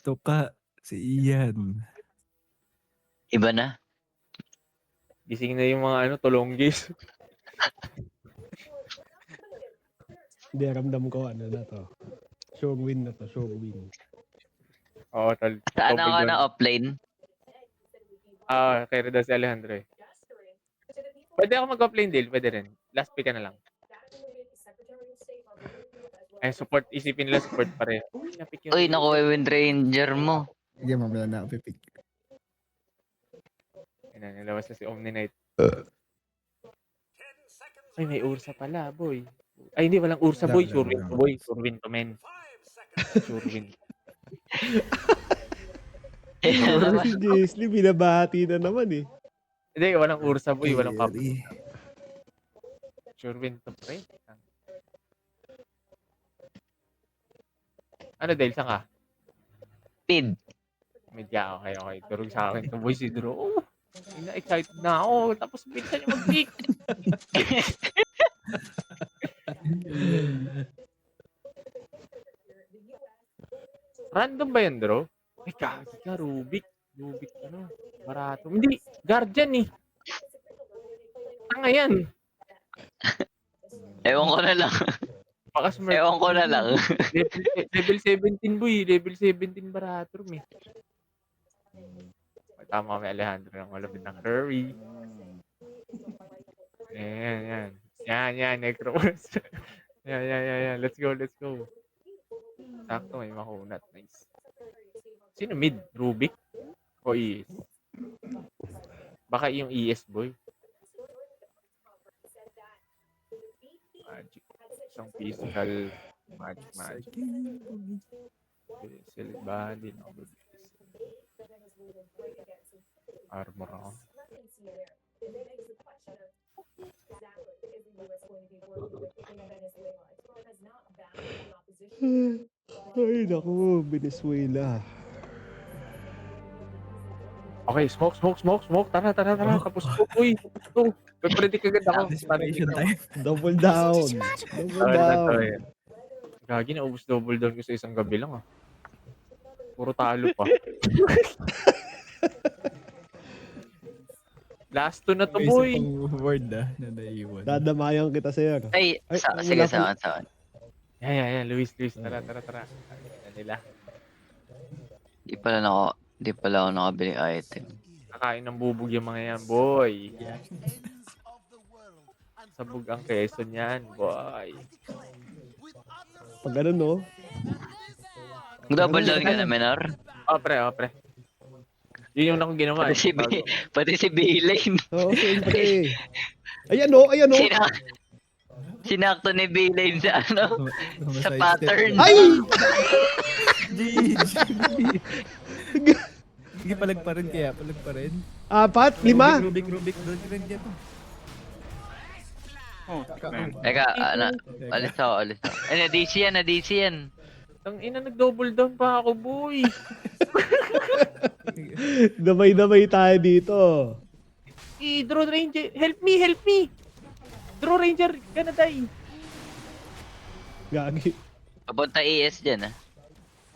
Ito ka, si Ian. Iba na. Gising na yung mga tulonggis. Hindi, ramdam ko ano na to. Sure win na to, sure win. Oo, tol. Saan Double ako doon. na offline? Kay Reda si Alejandro eh. Pwede ako mag-offline deal, pwede rin. Last pick ka na lang. Ay, support. Isipin nila support pareho. Uy, na-pick yun. Uy, nakuha Wind Ranger mo. Sige, mamaya na ako pipick. Ayun na, nilabas na si Omni Knight. Ay, may Ursa pala, boy. Ay, hindi, walang Ursa, boy. Sure win to, boy. Sure win to, men. Sure win. Si Jesly, binabati na naman eh. Hindi, walang Ursa, boy. Walang pop. Carry. Sure win to, pre. Ano, Dale? Saan ka? Speed. Media, okay. Turog sa akin to, boy, si Drew. Oh, excited na ako. Tapos, pinsan yung mag-pick. Random ba yan, Drew? Ay, kagi ka, Rubik. Rubik, barato. Hindi, Guardian eh. Tanga yan. Ewan ko na lang. Pakasmart. Ewan ko na lang. Level 17, boy. Level 17 barato, eh. Tama kami, Alejandro, ng malapit ng Curry. Yan, Necros. Yan. Let's go. Sakto, may makunat. Nice. Sino mid? Rubik? O ES? Baka yung ES, boy. Magic. Isang physical magic. Select body. Armor ako. Ay, naku, Venezuela. Okay, smoke. Tara. Tapos smoke, uy. Ito. Predict agad ako. Desperation time. Double down. Double down. Gagi, naubos double down ko sa isang gabi lang, ah. Puro talo pa. Last two na to, boy. Word na naiwan. Dadamayan kita, sir. Ay, sige, saan. Yan. Luis. Tara. Yan nila. Di pala ako nakabili item. Kakain ng bubog yung mga yan, boy. Sabog ang keso niyan, boy. Pag ganun, no? Double down ka na, Menor? Pre. Yun yung ginawa. Pati si B-Lane. Oo, siyempre. Ayan, no? Sinakto ni B-Lane sa sa pattern. Ay! Sige, palag pa rin. 4, 5. Rubik, doon rin dyan. Teka, alis ako. Ay, na-DC yan. Ang ina, nag-double down pa ako, boy. Damay-damay tayo dito. Draw Ranger, help me. Draw Ranger, Canada. Gagi. Papunta ES dyan, ah.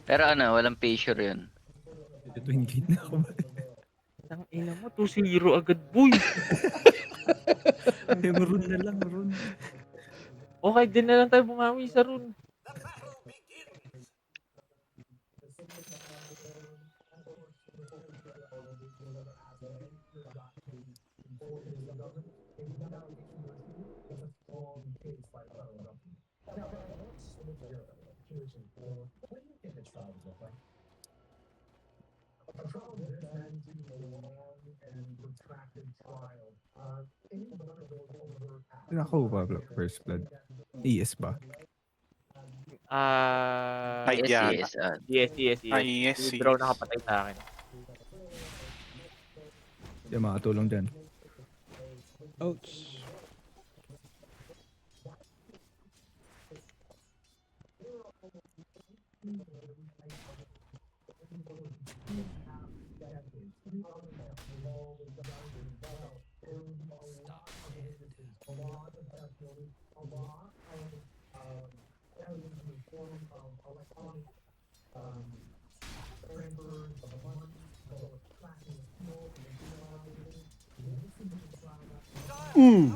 Pero walang Pachure yun. Ito yung gate na ako. Ang ina mo, 2-0 agad, boy. Run na lang. Okay, din na lang tayo bumawi sa run. Ako ba first blood? ES ba? Yes. Yes. Draw nakapatay sa akin. Hindi makatulong dyan. Ouch. Mm.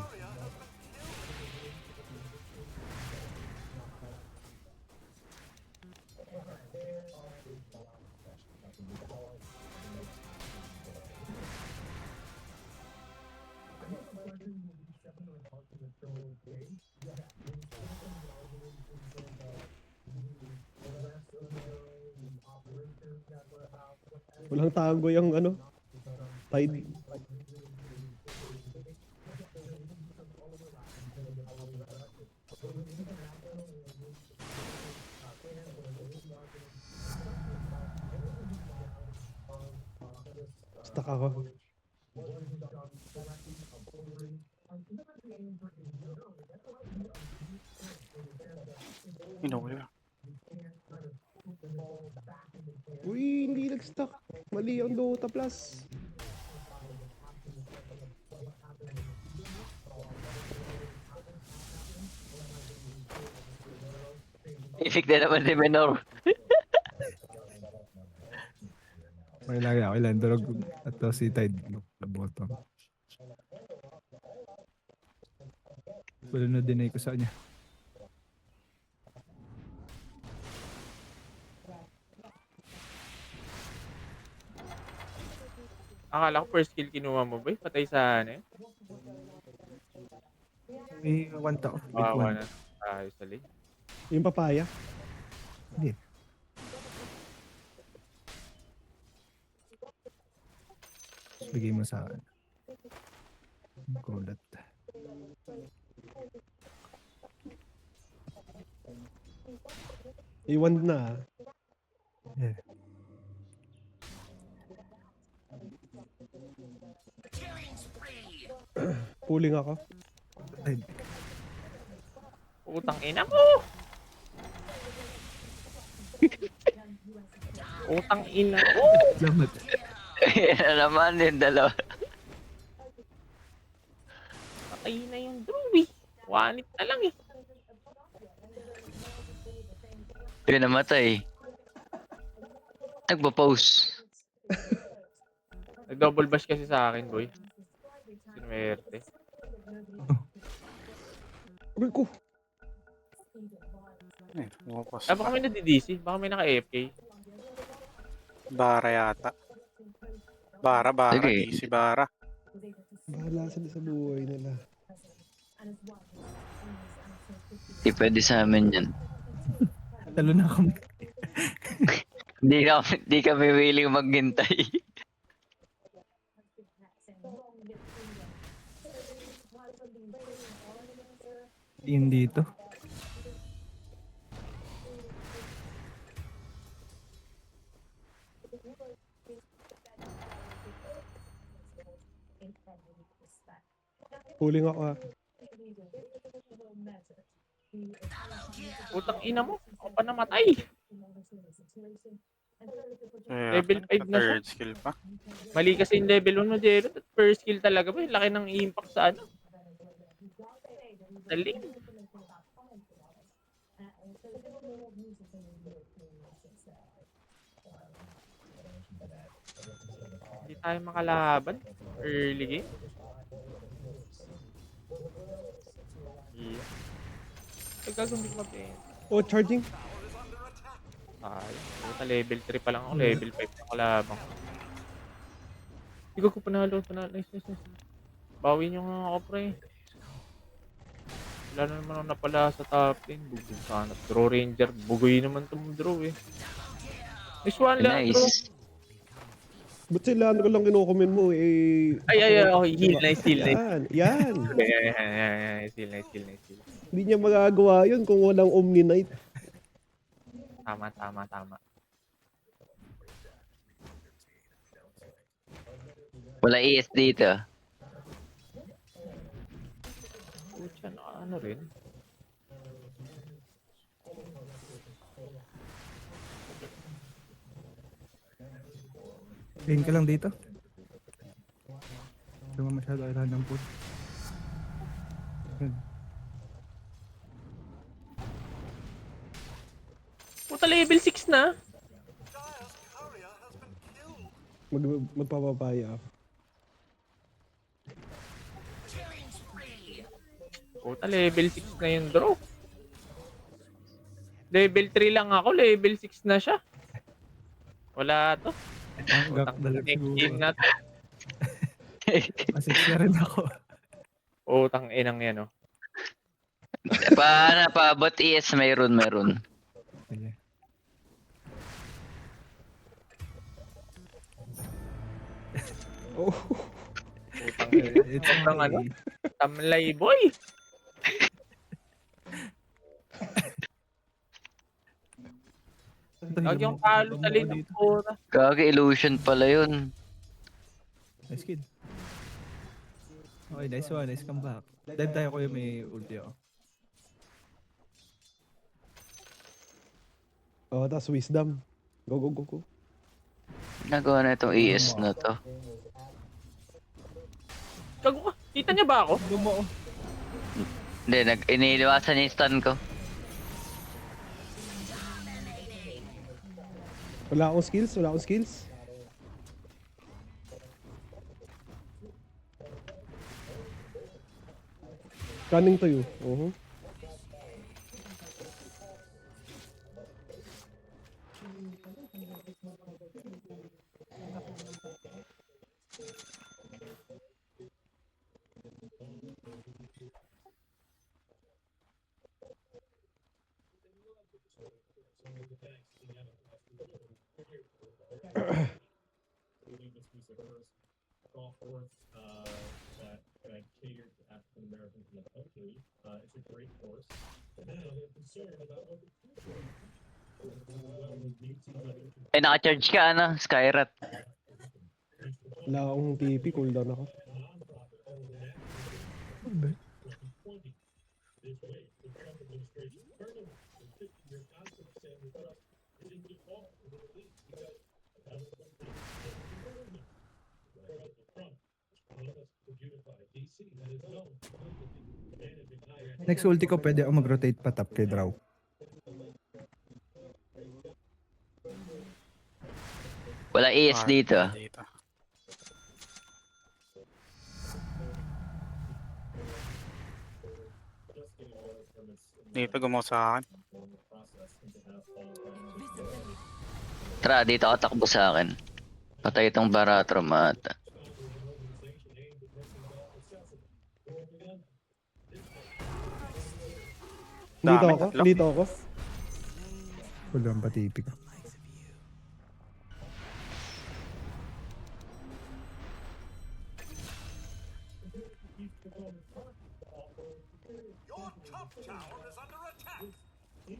Walang tago yung ano, tide. Stuck ako. Inuwi. Uy, hindi nag-stuck. Mali ang Dota Plus. Ifik na naman ni Menor. May lagi ako ilan. Durog at to si Tide. Na bottom. Wala na dinay ko sa kanya. Akala ko first kill kinuha mo, boy. Patay sa ano eh. May one tao. Big Kawawa one. na. Ayos ali. Yung papaya. Hindi. Bigay mo sa akin. Kulat. Iwan na. Yeah. Pulling ako. Tide. Utang ina mo! Utang ina mo! Salamat. Yan na naman yung dalawa. Patay na yung Drew eh. Wanit na lang eh. Yun namatay. Nagpo-pose. Nag-double bash kasi sa akin, boy. Sinuwerte. Aray ko. Lumabas Ah, baka may nadi-DC. Baka may naka-AFK. Bara yata. Bara. Sige. Easy bara. Bahala sila sa buhay nila. Hindi pwede sa amin yan. Talo na ako. Hindi kami willing maghintay. Yun dito. Pulling ako ha. Utang ina mo. Ako pa namatay. Level 5 na siya. Third skill pa. Mali kasi yung level 1 mo, Jero. First kill talaga ba? Laki ng impact sa ano. Dali. Hindi tayo makalaban. Early game. Yeah. Nagkagambit mo pa Oh, charging. ay, puta level 3 pa lang ako, level 5 na kalabang. Hindi ko panalo. Nice. Bawin yung ako, pre. Wala na naman ako napala sa top lane. Bugin sana. Draw Ranger. Bugoy naman itong draw eh. Nice one lang, draw. Nice. Ba't sila ano ko lang kinukumin mo eh? Ay, okay. Heal, nice heal. Yan. Nice heal. Hindi niya magagawa yun kung walang Omni Knight. Tama. Wala ES dito. Pucha, ano rin. Lane ka lang dito. Hindi mo masyado kailangan ng push. Yun. Puta level 6 na. Magpapapaya ako. Puta, level 6 na yung draw. Level 3 lang ako, level 6 na siya. Wala to. Panggap Utang na lang next siguro. game na to. Kasi na rin ako. Utang inang yan, oh. Paano, paabot ES, mayroon. Sige. Oh, Utang ina. It's Utang ano? okay. Tamlay boy. Lagi yung talo sa lane ng pura. Kagi illusion pala yun. Nice kill. Okay, nice one. Nice comeback. Dive tayo ko yung may ulti ako. oh, tas wisdom. Go, go, go, go. Nagawa na itong ES na to. Gago ka. Kita niya ba ako? Lumo. Hindi, iniiwasan yung stun ko. Wala akong skills, wala akong skills. Running to you. Ay, naka-charge ka, ano? Skyrat. Wala akong TP, cooldown ako. Next ulti ko, pwede ako mag-rotate pa top kay Draw. Wala ES dito. Dito. Dito gumawa sa akin. Tara, dito ako takbo sa akin. Patay itong Baratrom ata. Dito Dami, ako, tatlo. dito ako. Wala ang patipi ko.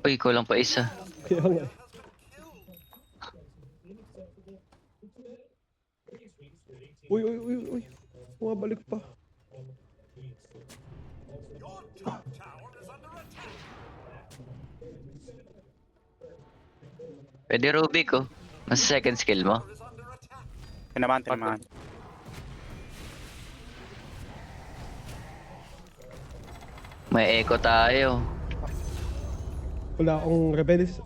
Uy, kulang pa isa. Kaya nga. Uy, uy, uy, uy. Bumabalik pa. Pwede Rubik, oh. Mas second skill mo. Tinamaan. May echo tayo. Wala akong rebels.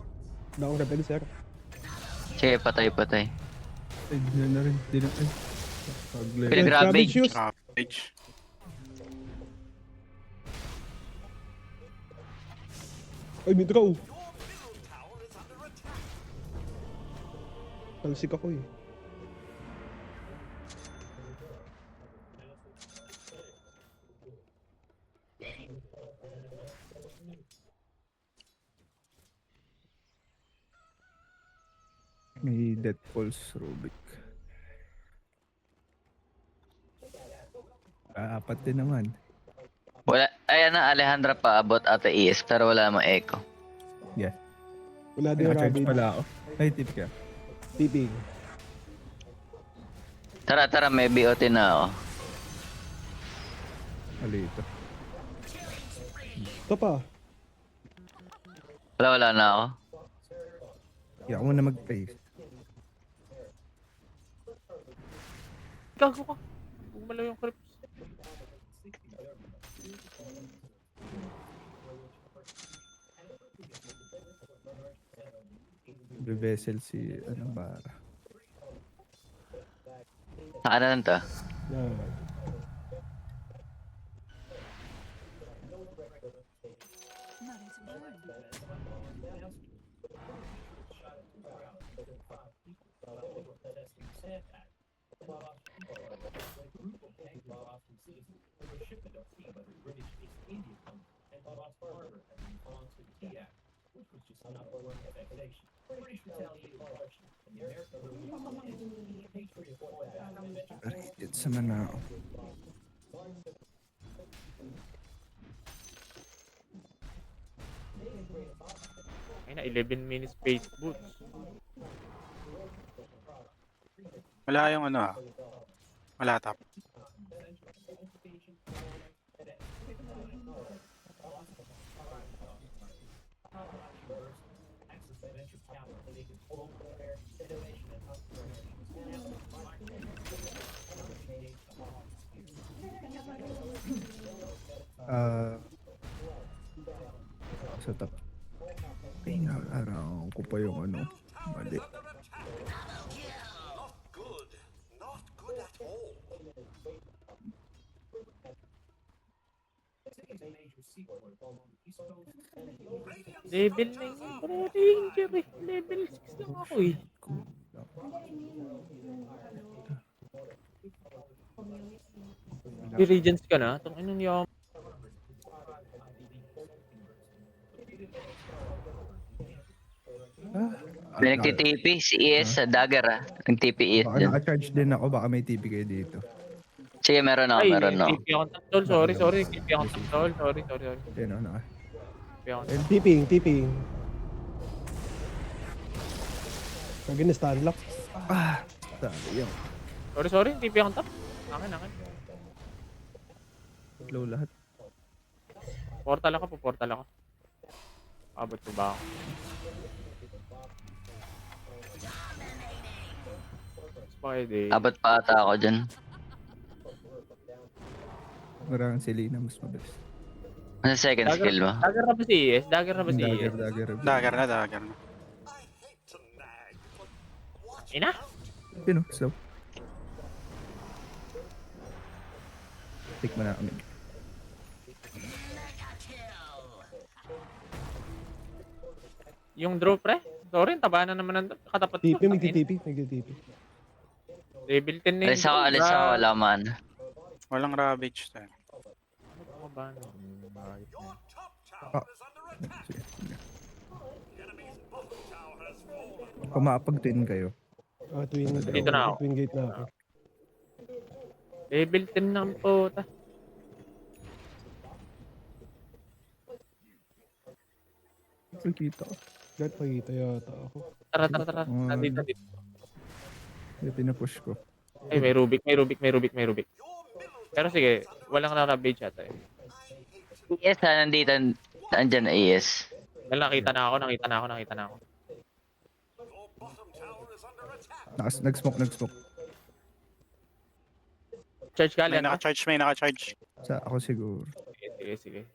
Wala akong rebels, sir. Sige, patay. Ay, di na rin. Di na rin. Pag-level. Pinag-ravage. Shoes. Ravage. Ay, may draw. Talsik ako eh. May Death Pulse Rubik. Apat din naman. Wala. Ayan na, Alejandra paabot ata ES, pero wala mang echo. Yeah. Wala din yung Naka-charge rabbit. pala ako. Ay, tip ka. Tipig. Tara, may BOT na ako. Alito. Ito pa. Wala na ako. Hindi ako muna mag-face. Gago ka. Gumalaw yung creeps. Vessel si ano ba? Saan na to? Yan. It's sa Manao. Ay na, 11 minutes space boots. Wala yung ano ah. Wala tap. Sa top. Pinag-araw ko pa yung ano. Mali. Level 9 yung pro ranger eh. Level 6 lang ako eh. May regents ka na? Itong inong yung... May nagtitipi si ES sa dagger ah. Nagtipi ES Baka dyan. naka-charge din ako. Baka may TP kayo dito. Sige, meron ako, Ay, meron ako. TP akong tol. Sorry. TP akong tol. Sorry. Yan o, naka. TP akong Tipping. Kagin na stand lock. Sabi yun. Sorry. TP akong top. Akin. Low lahat. Portal ako. Abot ko ba ako? Spidey. Abot pa ata ako dyan. Maraming Selena mas mabilis. Ano second skill mo? Dagger na ba si ES? Dagger na ba si Dagger. ES? Dagger na. Ina? Yun o, slow. Take mo na kami. Yung draw pre? Sorry, taba na naman ng katapat ko. TP, nagtitipi. Level 10 na Alis ako, wala man. Walang ravage tayo. Ano ba? Sige. Pumapag-tin kayo. Dito na ako. Twin gate na ako. Level 10 na ang puta. Nakikita ko. Gat pagkita yata ako. Tara. Nandito. Yung pinapush ko. Ay, may Rubik. Pero sige, walang naka-page yata eh. ES ha, nandito. Andyan na ES. Dahil nakita na ako. Nag-smoke. Charge ka, May Leandro. naka-charge. Sa ako siguro. Sige.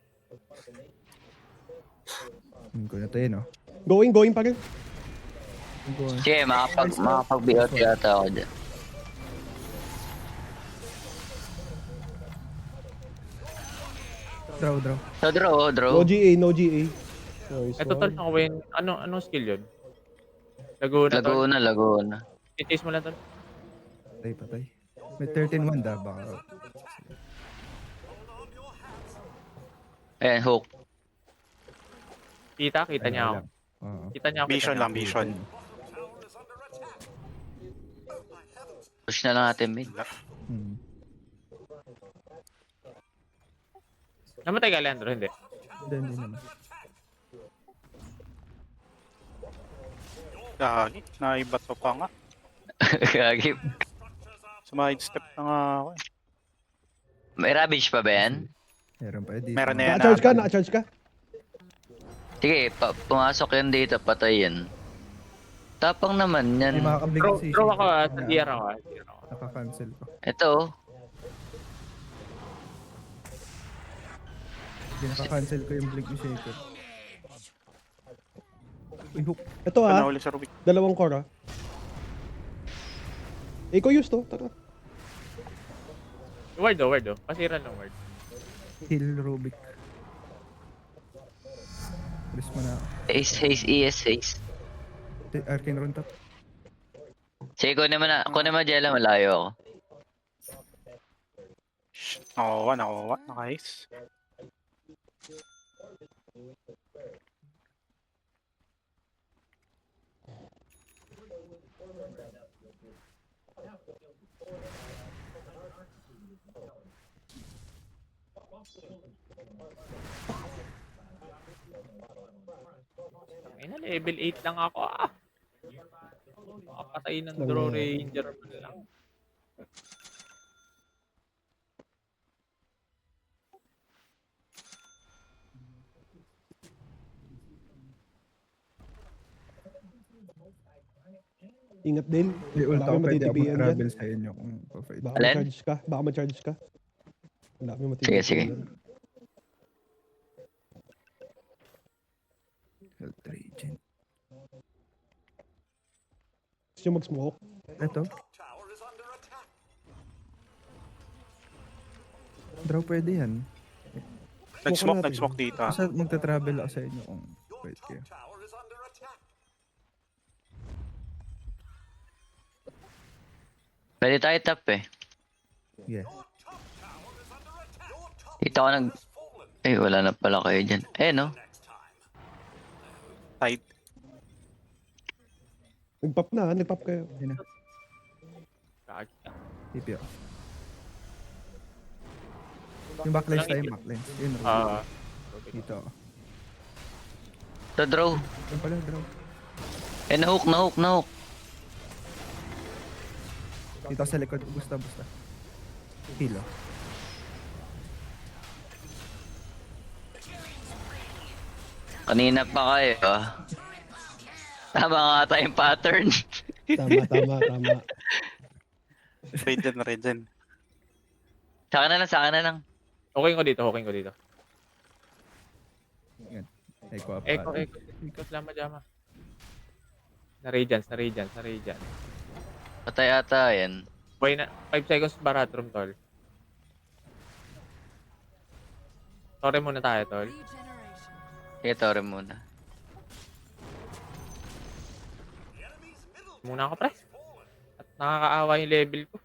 Ko na tayo, no? Going pa rin. Sige, makapag-BOT yata ako dyan. Draw. So, draw. No GA. Nice Ito tol, one. ako win. Anong skill yun? Laguna tol. Laguna. I-chase mo lang tol. Patay. May 13-1 da. Baka. Ayan, hook. Kita niya ako. Oo. Kita niya ako. Vision. Push na lang natin mid. Namatay ka, Leandro, hindi. Hindi naman. Gagi. Naibat pa nga. Gagi. Sumide-step na nga ako eh. May ravage pa ba yan? Meron pa dito. Meron na yan. Naka-charge ka? Sige, pumasok yan dito, patay yan. Tapang naman Hindi yan. makakablik si Draw ako sa DR ako. Naka-cancel ko. Ito, Hindi naka-cancel ko yung blink ni Shaker. Uy, hook. Ito Panahuli sa Rubik. 2 core Ikaw use to. Tara. Word oh. Pasiran ng word. Heal Rubik. Press mo na. Haze, ES, Haze. Arcane run top. Sige, kunin mo Jella, malayo ako. Nakuha. Nice. Ay na, level 8 lang ako ah. Makapatay ng draw ranger man lang. Ingat din. May ult Wala ako, kang pwede ako matitipian dyan. mag-travel sa inyo kung pa-fight. Baka Alin? ma-charge ka. Baka ma-charge ka. Wala kang Sige. matitipian. Health regen. Gusto nyo mag-smoke? Ito. Draw pwede yan. Nag-smoke dito. Basta magta-travel ako sa inyo kung pwede kayo. Pwede tayo top eh. Yeah. Dito ako Eh, wala na pala kayo dyan. No? Side. Nag-pop na. Nag-pop kayo. Yun na. Kagi ka. TP ako. Yung backlines tayo, backlines. Yun, Ah. dito ako. To draw. Yun pala, draw. Nahook. Dito ako sa likod. Busta. Hilo. Kanina pa kayo ah. Tama nga tayong pattern. Tama. Regen. Sa akin na lang. Okay ko dito. Yan. Echo up. Eko, lama jama. Na radiance. Patay ata yan. Boy na, 5 seconds baratrum, tol. Sorry muna tayo, tol. Sige, tore muna. Muna ako, pre. At nakakaawa yung level ko.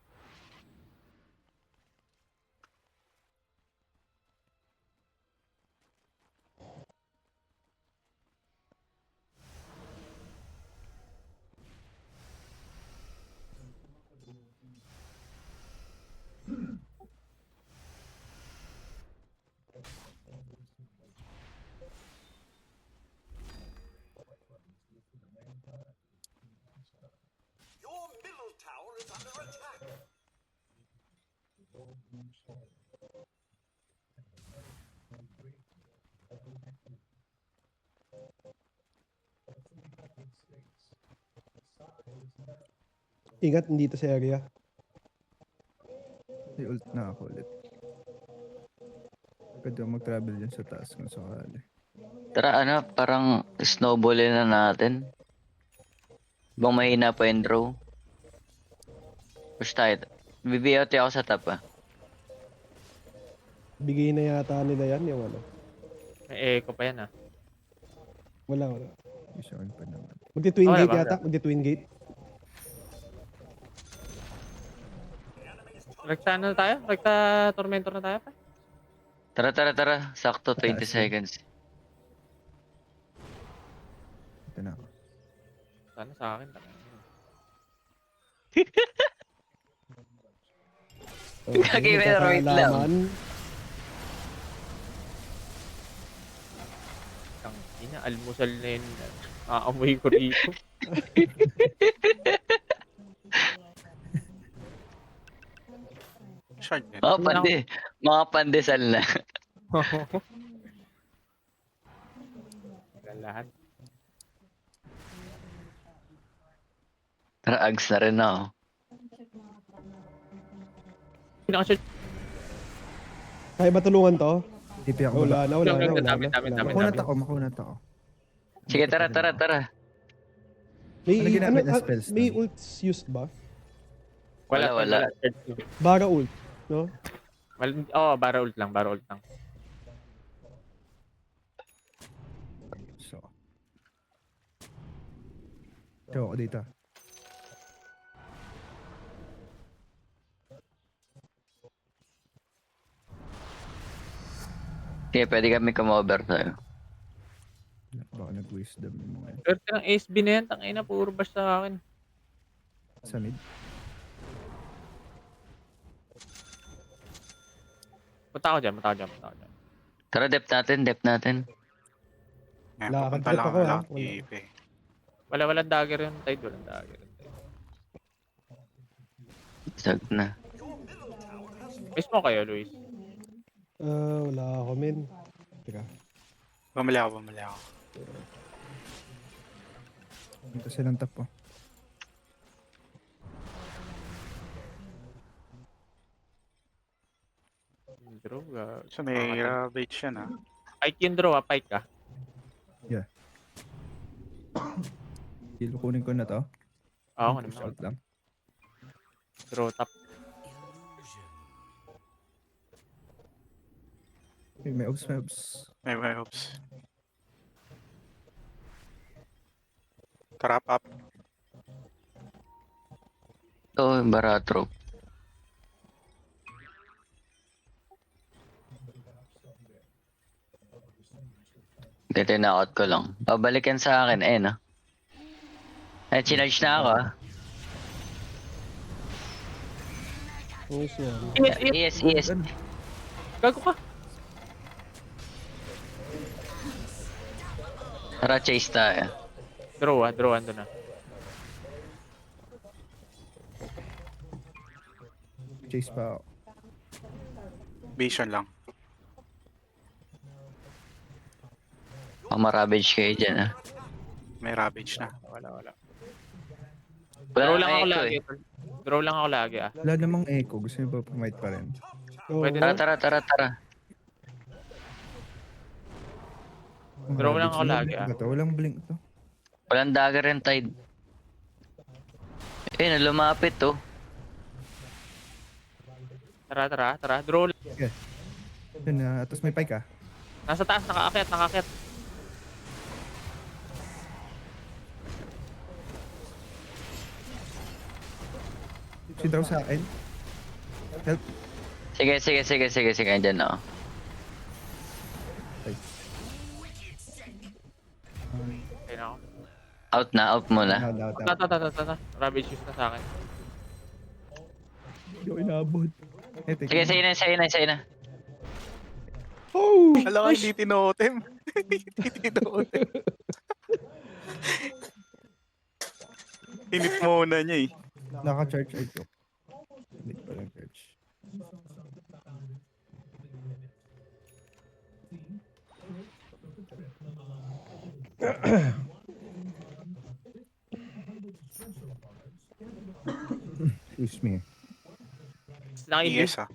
Ingat, dito sa area. May ult na ako ulit. Pwede ako mag-travel dyan sa taas kung sakali. Tara, parang snowballin na natin. Bang mahina pa yung draw. Push tayo. BBOT ako sa top ah. Bigay na yata nila yan, yung ano. May echo pa yan, ah. Wala. Isa on pa naman. Magti-twin Wala gate ba? yata. Magti-twin gate. Rekta na tayo? Rekta Tormentor na tayo, pa? Tara. Sakto, 20 seconds. Ito na ako. Sana sa akin. Gagi, wait lang. Magkakaalaman. Ang ina, almusal na yun. Aamoy ko rito. Shard yan. Mga pandesal na. Lahat. Tara, ags na rin ako. Pinaka-shot. Kaya ba tulungan to? TP ako. Wala na. Dami. Makunat ako. Sige, tara. May, Ano ginamit na spells may doon? ults used ba? Wala. Bara ult, no? Bara ult lang. So. Ito ako dito. Kaya pwede kami come-over tayo. Baka nag-wisdom yung mga yun. Pero ng SB na yan, tangina, puro bash sa akin. Sa mid. Punta ako dyan, punta ako dyan, punta ako dyan. Tara, dep natin. Ngayon, Lakad papunta trip lang ako, ako ha? lang. TP. Walang dagger yung tide, walang dagger yung tide. Sag na. Miss mo kayo, Luis. Wala ako, men. Teka. Bumali ako. Ito silang top po. Draw, So may bait siya na. Pike yung draw, pike ka. Kilo kunin ko na to. Oo, Push naman. out lang. Draw top. May obs. May hopes. Trap up. Ito, Baratro. Tinakot ko lang. Babalikan sa akin, no? Ay, chinarge na ako, ah. Nice yan. Yes. Gago ka. Tara, chase tayo. Draw, ando na. Chase pa ako. Vision lang. Pamarabage kayo dyan, ah. May ravage na. Wala. Wala Draw na lang ako echo, lagi. Draw lang ako lagi, ah. Wala namang echo. Gusto niyo ba pumight pa rin? Oo. Pwede Tara. Mga Draw lang rabbits. ako Walang lagi, blink ba to? Walang blink to. Walang dagger and tide. Lumapit, to. Tara. Draw lang. Yun na. Tapos may pike ah. Nasa taas, nakaakyat. Sindaw sa akin. Help. Sige. Andyan na, oh. Okay na ako. Out muna. Out. Tata. Ravage use na sa akin. Hindi ko inabot. Sige, sa'yo na. Oh! Alam ka, hindi tinotem. Init muna niya eh. Naka-charge ay ko. Hindi pa lang charge. Excuse me. Naka-invis. Yes ah.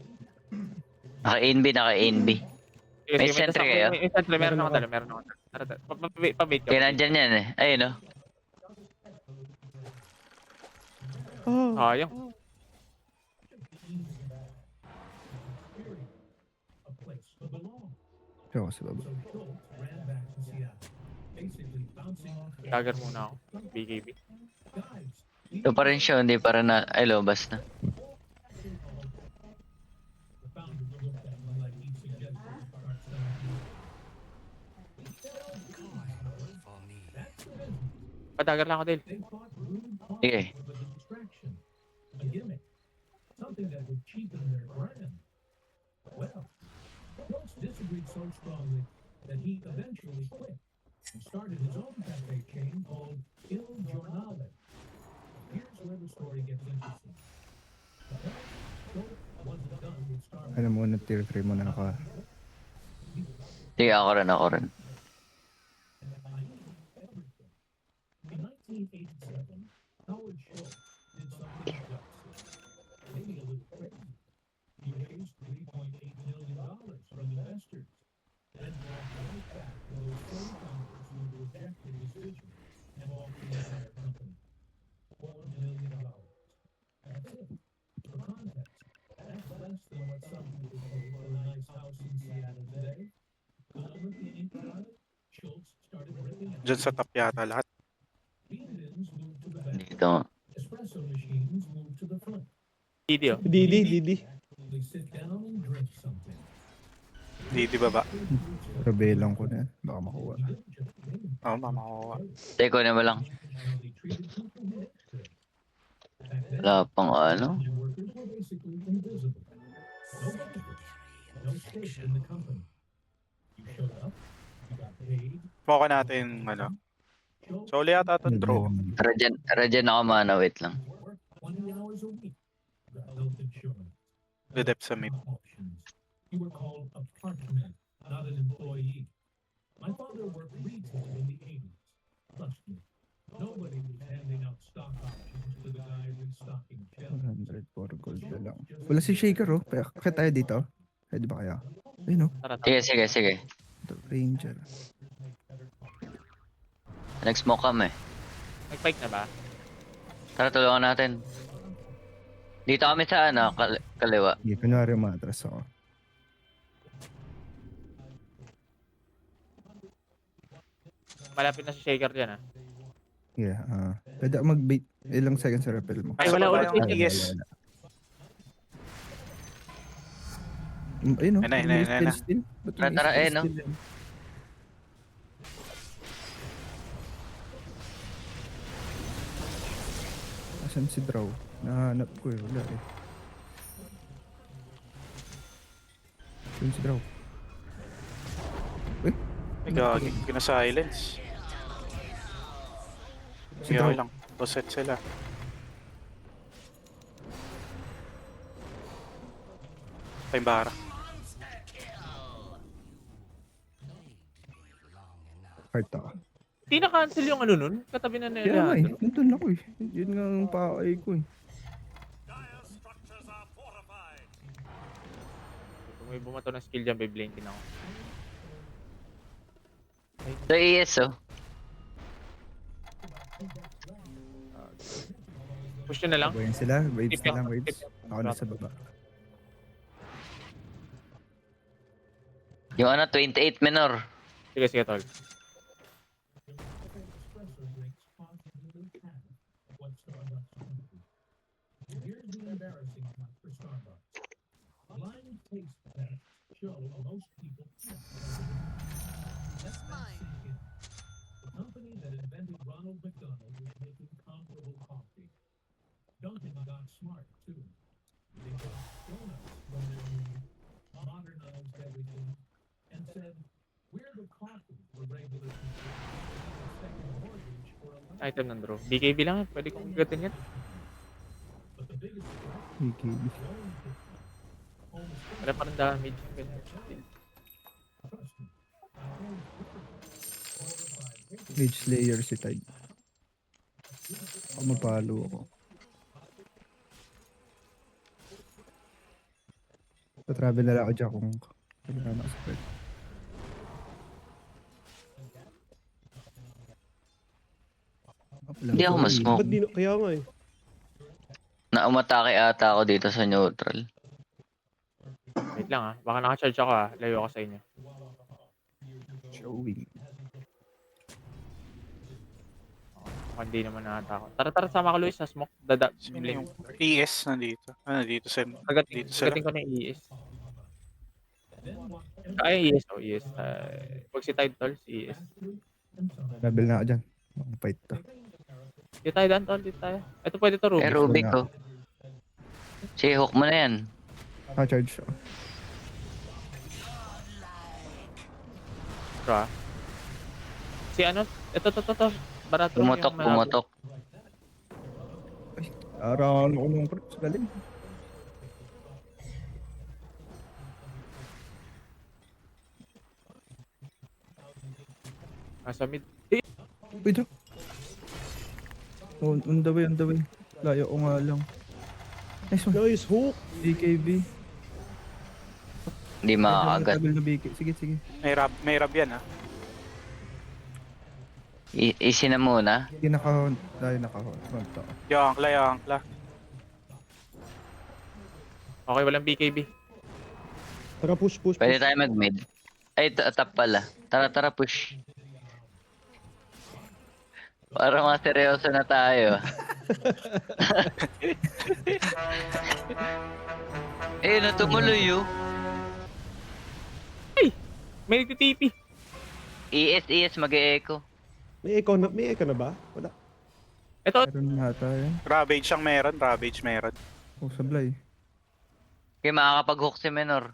Naka-NB. May sentry kayo? May sentry, meron ako talo. Tara. Pabait ka. Kaya nandyan yan, eh. Ayun, oh. Sayang. Siya ako sa baba. Dagger muna ako. BKB. Ito pa rin siya, hindi para na... Ay, lobas na. Dagger lang ako, Dale. Sige. Something that would cheapen their brand. Well, Brooks disagreed so strongly that he eventually quit and started his own cafe chain called Il Giornale. Here's where the story gets interesting. Brooks wasn't done with Starbucks. Ano muna, tier 3 muna ako. Sige, ako rin. In 1987, Howard Schultz did something gutsy, maybe a little crazy. He raised $3.8 million from investors, then walked right back to those same founders who rejected his vision and bought the entire company. $4 million. That's it. For context, that's less than what some people pay for a nice house in Seattle today. The moment the ink dried, Schultz started ripping out. Diyan sa top yata lahat. Bean-ins moved to the back. Dito. Espresso machines moved to the front. Video. Didi. They sit down and drink something. Di baba. Rebelang ko na yan. Baka makuha. Oo, mamakuha. Teko na mo lang. Wala pang ano. Mukha natin, ano. So, uli yata itong draw. Regen ako mana, wait lang. The depth sa mid. You were called a partner, not an employee. My father worked retail in the 80s. Trust me, nobody was handing out stock options to the guy restocking shelves. 104 gold na lang. Wala si Shaker oh. Kaya tayo dito. Pwede ba kaya? Ayun oh. Tara, Sige, tara. sige, sige. The Ranger. Nag-smoke kami. Nag-fight na ba? Tara, tulungan natin. Dito kami sa ano, kaliwa. Hindi, kunwari matras ako. Malapit na si Shaker dyan ah. Yeah, pwede ako mag-bait. Ilang seconds sa repel mo. Ay, Ay, wala wala ulit yung yung ES. Ayun oh. Ayun na, ayun na, ayun na. Still. Ba't Tara, yung tara, still, eh, no? still yan? Asan si Draw? Nahanap ko eh. Wala eh. Asan si Draw? Ay, gagi. Kina-silence. Si Sige, Draw. okay lang. Reset sila. Paimbara. Heart ako. Hindi na-cancel yung ano nun? Katabi na Kaya nila. nga eh. Nandun ako eh. Yun nga ang paay ko eh. Kung may bumato ng skill dyan, Beyblade din ako. So, ES oh. Push nyo na lang. Sabayan sila. Waves Tip na lang, lang. Waves. tip lang. Ako na sa baba. Yung ano, 28 minor. Sige, sige, tol. Espresso drinks positively half of what Starbucks can do. Here's the embarrassing part for Starbucks. Blind taste tests show most people can't. Let that sink in. The company that invented Ronald McDonald was making comparable coffee. Dunkin' got smart too. They got donuts from their new modernized everything and said, we're the coffee for regular people. Second mortgage for a life. Item ng draw. BKB lang, pwede kong gatin yan. But the biggest threat BKB. is always the almost Wala pa rin damage. Ganyan. trust me. Mage Slayer si Tide. Ako mapalo ako. Pa-travel na lang ako dyan kung kailangan ako sa pwede. Hindi ako mas-smoke. Ba't di na, kaya nga eh. Naumatake ata ako dito sa neutral. Wait lang ah. Baka naka-charge ako ah. Layo ako sa inyo. Showing. Baka hindi naman nakata ako. Tara, tara, sama ka Luis sa smoke. Dada. Sino yung ES nandito? Ah, nandito sa... Kagating, Dito sila. kagating ko na yung ES. Ay, ES. Oh, ES. Pag si Tide Tol, si ES. Travel na ako dyan. Ang fight to. Dito tayo, Dan Tol. Dito tayo. Ito pwede to, Ruby. Eh, Rubik oh. Sige, hook mo na yan. Charge ako. Bro, ah. Si ano? Ito. Barato lang Pumutok, yung malabo. pumutok. Araw ako nung galing. Nasa mid. Wait up. On the way, on the way. Layo ko nga lang. Nice one. Nice hook. BKB. Hindi makakagat. Travel na BK. Sige, sige. May rab yan, ah. Easy na muna. Sige, naka-hunt. Dahil naka-hunt. Front ako. Yung angkla. Okay, walang BKB. Tara, push. Pwede tayo mag-mid. Ay, top pala. Tara, push. Para mga seryoso na tayo. Eh, natumuloy yun. May nagtitipi. ES, mag-e-echo. May echo na ba? Wala. Ito, Meron na ata yan. Ravage ang meron, Ravage meron. Oh, sablay. Okay, makakapag-hook si Menor.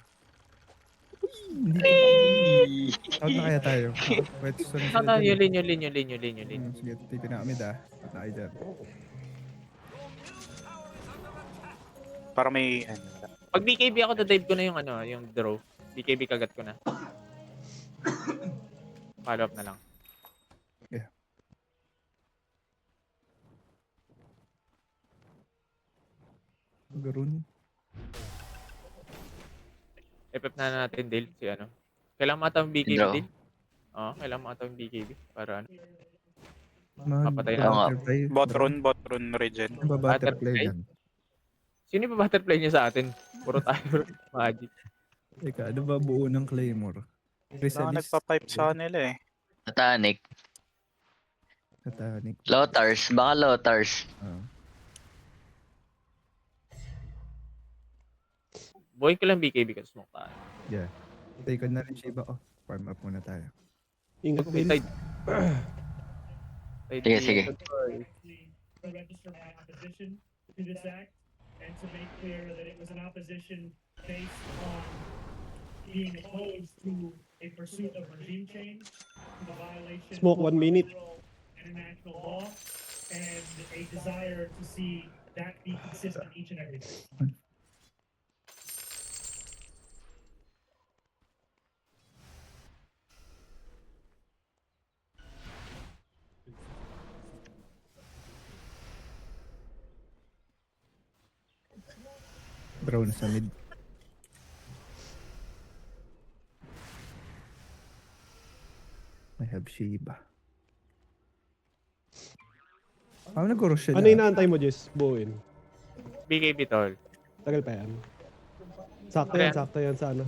Out na kaya tayo. Wait, sunod sila Tata, dyan. yun. Sige, tipi na kami da. Out na kayo dyan. Para may, ano, Pag BKB ako, dadive ko na yung ano, yung draw. BKB kagat ko na. Follow up na lang. Garun. FF na natin Dale si ano. Kailangan matawang BKB Draw. Dale. Oo, kailangan matawang BKB para ano. Mag Papatay na ako. butterfly. bot rune regen. Ano ba butterfly Butterfly? dyan? Sino yung butterfly niya sa atin? Puro tayo magic. Teka, ano ba buo ng Claymore? Saka Chrysalis. nagpa-pipe sa nila eh. Satanic. Satanic. Lotars. Baka Lotars. Buhay ko lang BKB kasi smoke tayo. Yeah. Take on na rin Shiba. Oh, farm up muna tayo. Ingat May din. tide. Sige, sige. To register my opposition to this act and to make clear that it was an opposition based on being opposed to a pursuit of regime change, the violation Smoke 1 minute. of international law, and a desire to see that be consistent each and every day. Drone sa mid. I have Shiba. Nag-rush siya Ano na. inaantay mo, Jess? Buuin. BKB tol. Tagal pa yan. Sakto yan sana.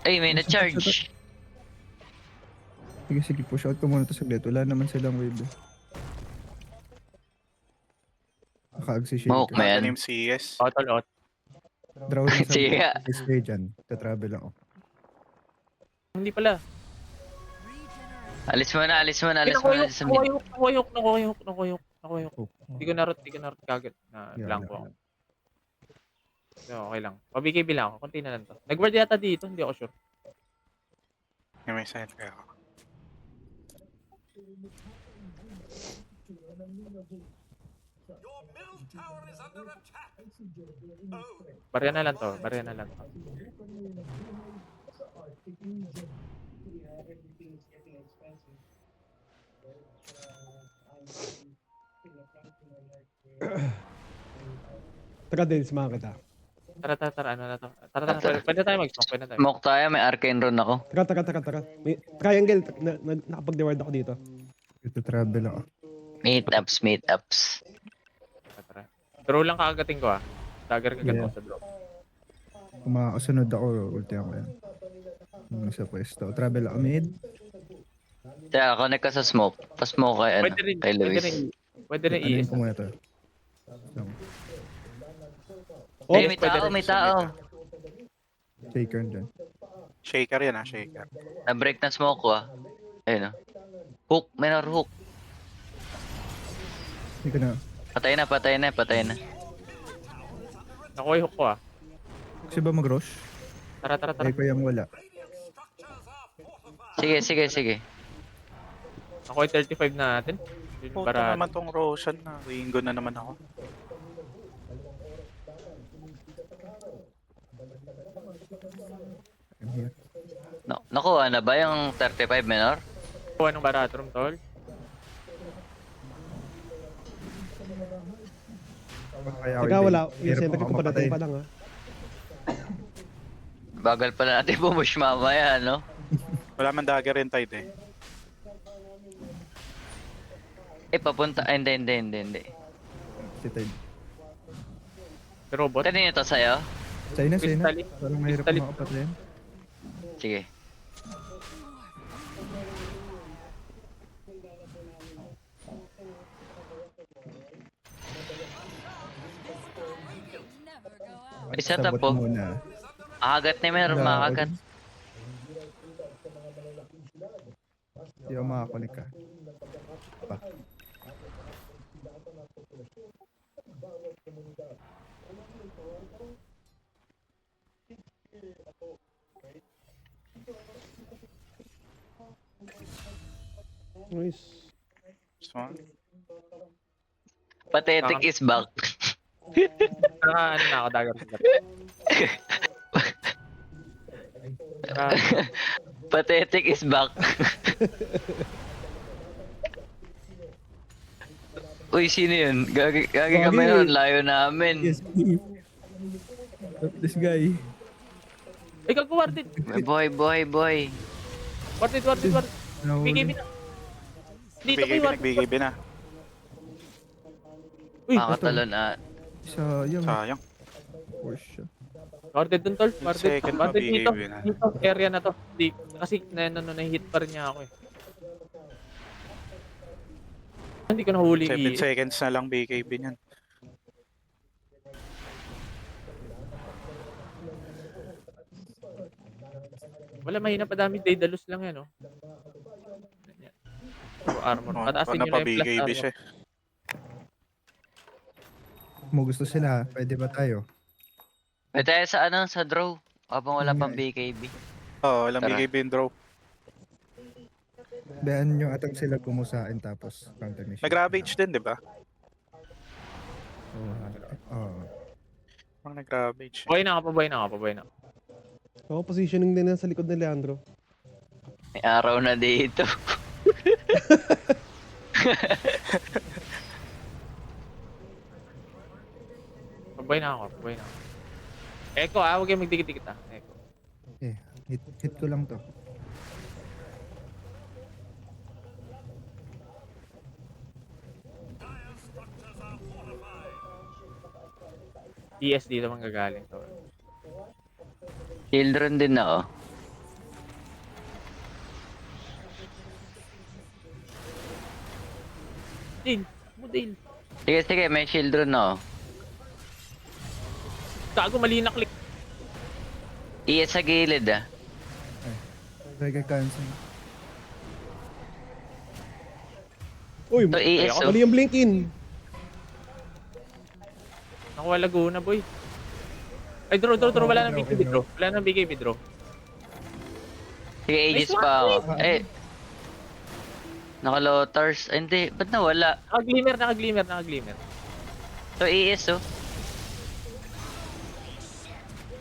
Ay, may na-charge. Sige, push out ko muna to saglit. Wala naman silang wave. Nakaag si Smoke, Shaker. man. Tanim CS. Tol. Draw rin sa Sige. display dyan. Tatravel ako. Hindi pala. Alis mo na Nakuha sa mid. yung Oh, Hindi ko narot kagad na yeah, blanco ako. So, okay lang. Pa-BKB lang ako. Konti na lang to. Nag-word yata dito. Hindi ako sure. Yung may side kaya ako. Barya na lang to. Tara din, samahan kita. Tara. Ano na to? Tara. Pwede tayo mag-smoke. Smoke tayo, may arcane rune ako. Tara. May triangle. Nakapag-reward ako dito. ito travel ako. Meet ups. Tara. Draw lang kakagating ko ah. Dagger kagat Yeah. ko sa draw. Kung makakasunod ako, ulti ako yan. Yung sa pwesto. Travel ako mid. Kaya connect ka sa smoke. Pa-smoke kay, ano, kay Luis. Pwede rin Ano i-is. ko muna to. So, Oh, Ay, may tao. Shaker dyan. Shaker yan shaker. Na-break ng smoke ko ah. Ayun oh. Hook, Menor hook. Hindi ko na. Patay na. Nakuha yung hook ko ah. Kasi ba mag-rush? Tara. Ay ko yung wala. Sige. Nakuha yung 35 na natin. Yun Puto para naman tong Roshan na. Ringo na naman ako. I'm here. Nakuha na ba yung 35 Menor? kuha ng baratrum tol. Kaya Teka, wala. Hirap Yung ako ko pa mapatay. natin pa lang ha. Bagal pala natin bumush mamaya, no? Wala man dagger yung tide eh. Papunta. Ay, hindi. Si Tide. Robot. Kanina to sa'yo? Sa'yo na. Crystalline. Parang mahirap Crystalline. makapatayin. Sige. May setup po. Sabot muna. Makagat ni Mer, Wala ako makagat. dun. Hindi ako makakulik ka. Pa. Nice. So, Pathetic is back. Ano na ako, dagger. Pathetic is back. Uy, sino yun? Gagi kami Gagi. nun, layo namin. Yes. This guy. Ikaw ko, Warded. Boy. Warded. BKB na. Dito ko, Warded. BKB na. Uy, Makatalon ah. Sayang. Sayang. Porsche. Warded dun, tol. Warded. Second pa, Warded dito. BKB na. Dito, area na to. Di, kasi na-hit pa rin niya ako eh. Hindi ko nahuli 7 seconds na lang BKB niyan. Wala, mahina pa dami. Daedalus lang yan, oh. Ganyan. Puro armor. Pataasin nyo pa lang yung plus BKB armor. siya. Kung gusto sila, pwede ba tayo? May tayo sa sa draw. Habang wala pang BKB. Oo, walang Tara. BKB yung draw. Bayan nyo atang sila kumusain tapos counter mission. Nag-ravage din, di ba? Oo. Parang nag-ravage. Pabuhay na ako. Ako, positioning din yan sa likod ni Leandro. May araw na dito. Pabuhay na ako. Eko, huwag kayong magdikit-dikit, Eko. Hit ko lang to. ES dito manggagaling to. Children din ako. Model. Sige, may children ako. Gago, mali na click. Iya sa gilid ah. Reggae cancel. Uy, Ito ES oh. mali yung blink in. Nakuha Laguna, boy. Ay, draw. Wala nang Okay, BKB draw. Wala nang BKB draw. Sige, ages Nice pa ako. one. Eh. Naka-lotars. Ay, hindi. Ba't nawala? Naka-glimmer. So, ES oh.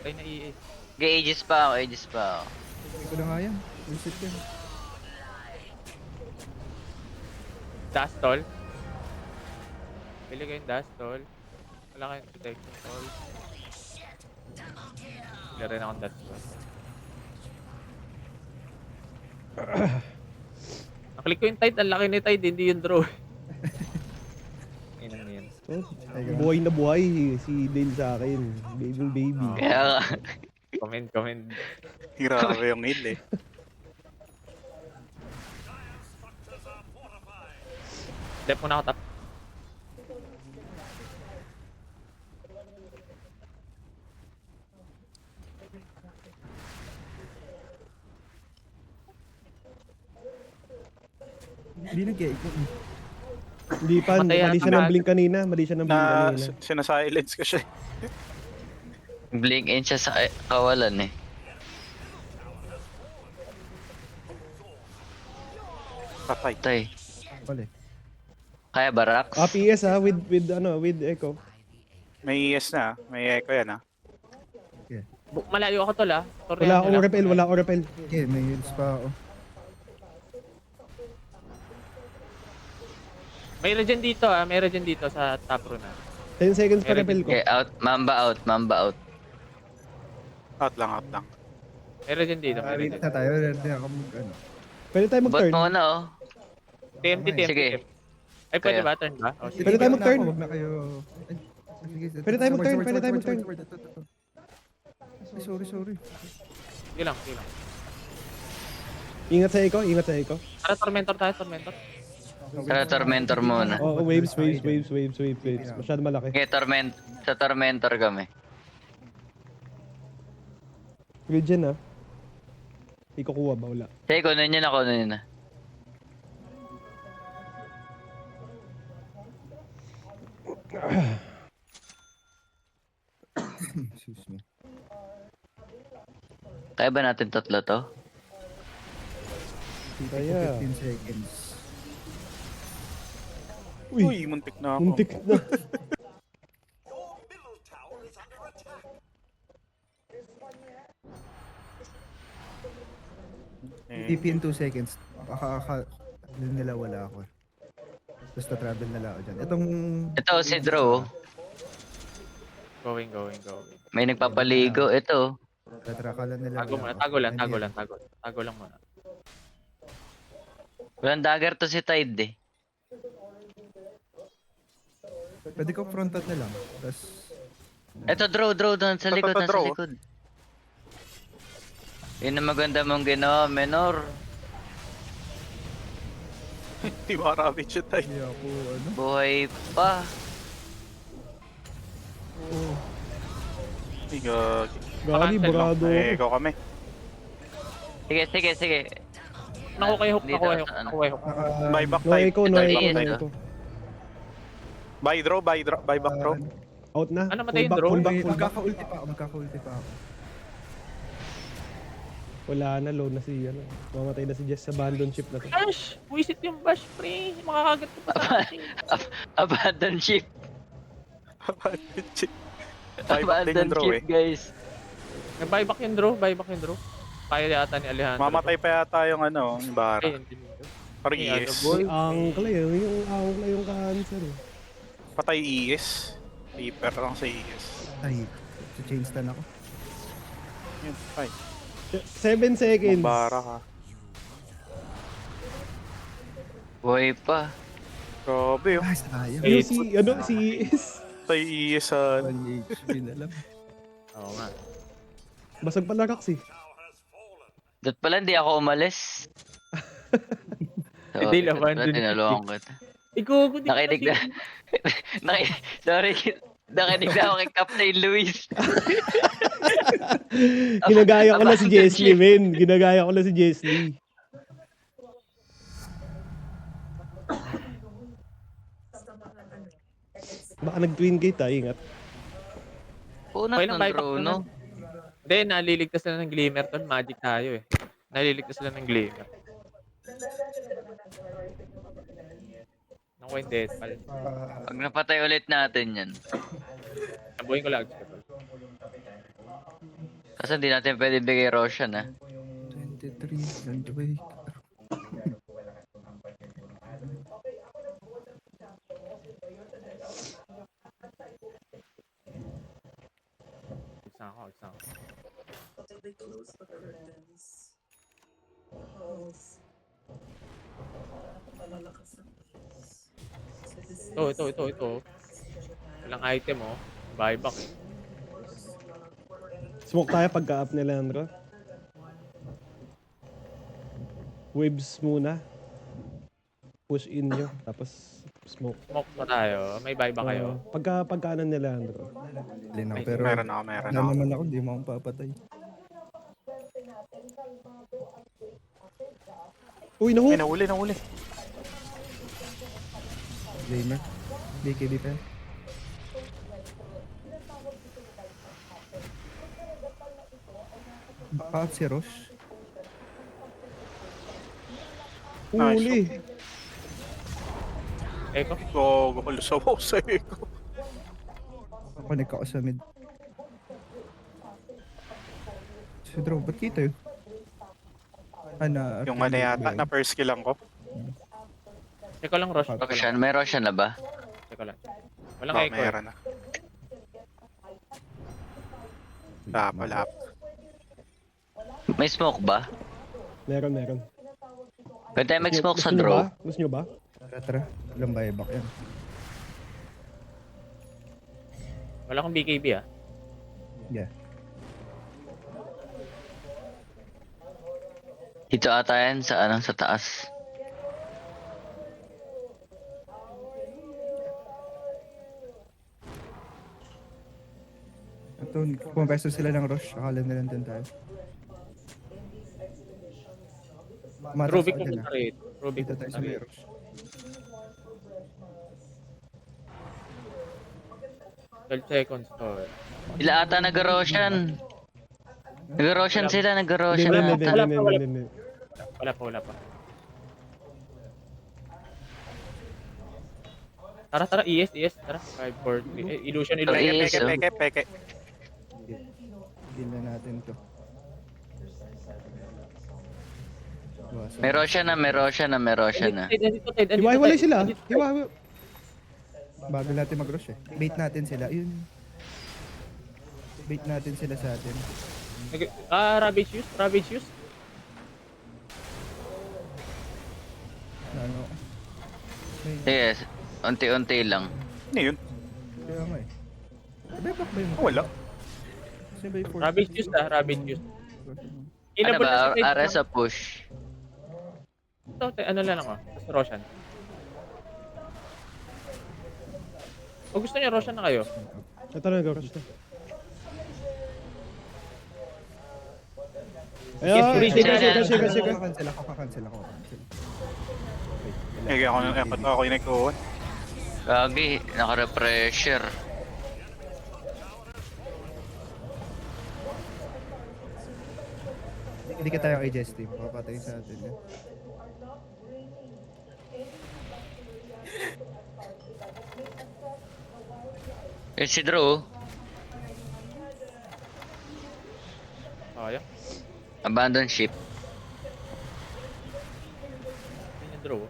Ay, na ES. Sige, ages pa ako. Hindi ko na nga yan. Reset yan. Dust toll. Pili kayong dust toll. Wala kayong protection toll. Pili rin akong dust toll. Naklik ko yung tide. Ang laki ni tide. Hindi yung draw. Inang yan. Oh, buhay na buhay si Dale sa akin. Baby. Kaya nga. Comment. Grabe yung heal eh. Left muna ako tap. Hindi nag-i-echo. Hindi pa, Matay mali siya yata. ng blink kanina. Na sinasilence ko siya. Blink in siya sa kawalan eh. Patay. Tay. Pali. Kaya Barax? PS with Echo. May ES na. May echo yan Malayo ako tol Wala akong repel. Okay, may heals pa ako. May regen dito sa top row na. 10 seconds pa repel ko. Okay, out. Mamba out. Out lang. May regen dito. Ready na tayo. Ready ako mag-ano. Pwede tayo Bot mag-turn. mo na oh. TMT. Sige. Ay, pwede Kaya. ba? Turn ba? Oh, sige. Pwede tayo Sige, mag-turn. Huwag na kayo. Ay, sige, Pwede tayo mag-turn, support, pwede tayo support, mag-turn. support, support. Ay, sorry. Sige lang. Ingat sa Echo. Tara, tormentor tayo. Tara, tormentor muna. Oh, waves. Masyado malaki. Okay, sa tormentor kami. Regen ah. Ikukuha ba? Wala. Sige, kunin nyo na, kunin nyo na. Excuse me. Kaya ba natin tatlo to? Kaya. 15 seconds. Uy, Uy, muntik na ako. muntik na. Eh, TP in 2 seconds. Baka nila wala ako. Basta travel nila ako dyan. Itong... Ito, si Draw. Going. May nagpapaligo. Ito. Tatrakalan nila. Tago muna, tago lang muna. Walang dagger to si Tide eh. Pwede ko frontat na lang. Tapos... Ito, Draw doon sa likod, Ito, nasa draw. likod. Yun ang maganda mong ginawa, Menor. Di marami siya tayo. Hindi ako ano. Buhay pa. Ay, gagi. Gagi, Cancel burado. Eh, ikaw kami. Sige. Nakuha yung hook, Dito, nakuha yung hook, ano. nakuha yung hook. Buyback No type. echo, no Ito, echo, yes, no ito. echo. Buyback draw. Out na. Ano, matay yung Full back, draw? full back, full back. Magkaka-ulti pa ako. Wala na, low na si, ano. Mamatay na si Jess sa abandon ship na to. Bash! Wisit yung bash, pre. Makakagat ko pa sa akin. Abandon ship. Buyback din yung Abandon draw ship, eh. guys. Buyback yung draw. Kaya yata ni Alejandro. Mamatay pa yata yung ano, yung bara. Ay, hindi mo. Parang Ay, ano, ES. boy? Yung angkla yung cancer eh. Patay ES. Reaper lang sa ES. Ay, sa chain stun ako. Yun, ay. 7 seconds. Mambara ka. Buhay pa. Grabe oh. Ay, sayang. Eh, Si Is. Patay ES sa... 1 HP na lang. Oo nga. Basag pala Rax eh. Dot pala hindi ako umalis. Hindi, laban din. Tinalungan ko ito. Ikaw, di Nakinig na. Sorry. Nakinig na ako kay Captain Luis. Ginagaya ko na si Abandon Jesly, ship. men. Ginagaya ko na si Jesly. Baka nag-twin gate ingat. Punat Okay lang, ng buyback draw, na no? Hindi, naliligtas sila ng glimmer ton. Magic tayo eh. Naliligtas sila ng glimmer. Naku, yung deathfall. Pag napatay ulit natin yan. Nabuhin ko lags ko to. Kasi hindi natin pwede bigay Roshan, ha? 23, nandaway. Isa ako. Ito. Walang item oh. Buyback eh. Smoke tayo pagka-up ni Leandro. Waves muna. Push in nyo. Tapos smoke. Smoke pa tayo. May buyback kayo. Pagka ni Leandro. Alin ako, Ay, pero Meron ako. wala naman ako, hindi mo akong papatay. Uy, Ay, nahook! nahuli. Gamer. BKB pa yan. Baka si Rosh. Huli! Echo. Go, lusaw sa eko. Connect ako sa mid. Si Draw, ba't kita yun? Yung ano yata, na first kill lang ko. Echo lang, Rosh. Echo lang. Roshan, may Roshan na ba? Echo lang. Walang Oh, echo. meron na. Wala. May smoke ba? Meron. Pwede tayo mag-smoke sa Gusto nyo draw. ba? Gusto nyo ba? Tara, walang buyback yan. Wala akong BKB ah. Yeah. Dito ata yan sa sa taas. Ito Ito, pumapesto sila ng rush. Akala nila nandun tayo. Umatras Rubik ako dyan, pupunta rito. Rubik Dito tayo pupunta sa may rito. rush. Twelve seconds to. Sila ata nag-Roshan. Nag-Roshan sila, nag-Roshan Wala ata. pa. Hindi. Wala pa. Tara, ES, tara. 5, 4, 3. Illusion. Oh, yes, oh. Peke. Hindi na natin to. Bawasan. May Roshan na. Hiwa-hiwalay sila. Hiwa. Bago natin mag-rush eh. Bait natin sila. Yun. Bait natin sila sa atin. Ravage use. Na ano. May, Yes, unti-unti lang. Ano yun? kaya nga eh. Sabay back ba yung Wala. Sino ba yung force? Ravage use. Ano Inabot na sa ba? side. RS sa push. Ito, ano lang ako. Tapos Roshan. O gusto niyo Roshan na kayo? Ito na nag-rush to. Ayun, sige. Kakancel ako. Ako yung nag-uwan. Gagi, naka-repressure. Hindi ka tayo AJS team. Papatay sa atin. Eh. Si Drew, Kaya. abandon ship. Yun yung draw.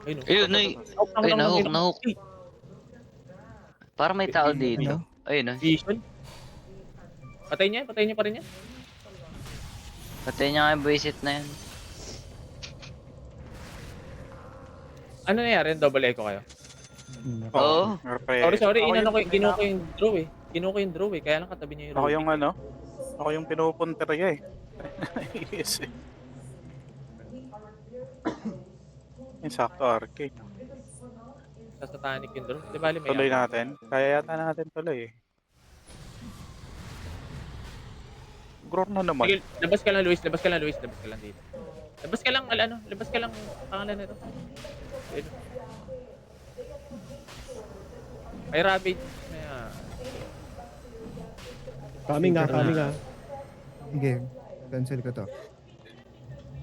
Ayun. Ayun, nahuk. Para may tao dito. Ayun, oh. Vision. Patay niya pa rin yan. Patay niya nga yung visit na yun. Ano nangyari? Double echo kayo? Oo. Sorry. Kinuha ko yung draw eh. Kaya lang katabi niya yung Ako Rubik. yung ano? Ako yung pinupunterya eh. Yes eh. Yung sakto arcade. Sa satanic yung draw. Di bali may Tuloy natin. Kaya yata natin tuloy eh. Gror na naman. Sige, labas ka lang Luis dito. Labas ka lang pangalan nito. Ayun. May Ravage. Coming nga. Sige. Cancel ko to.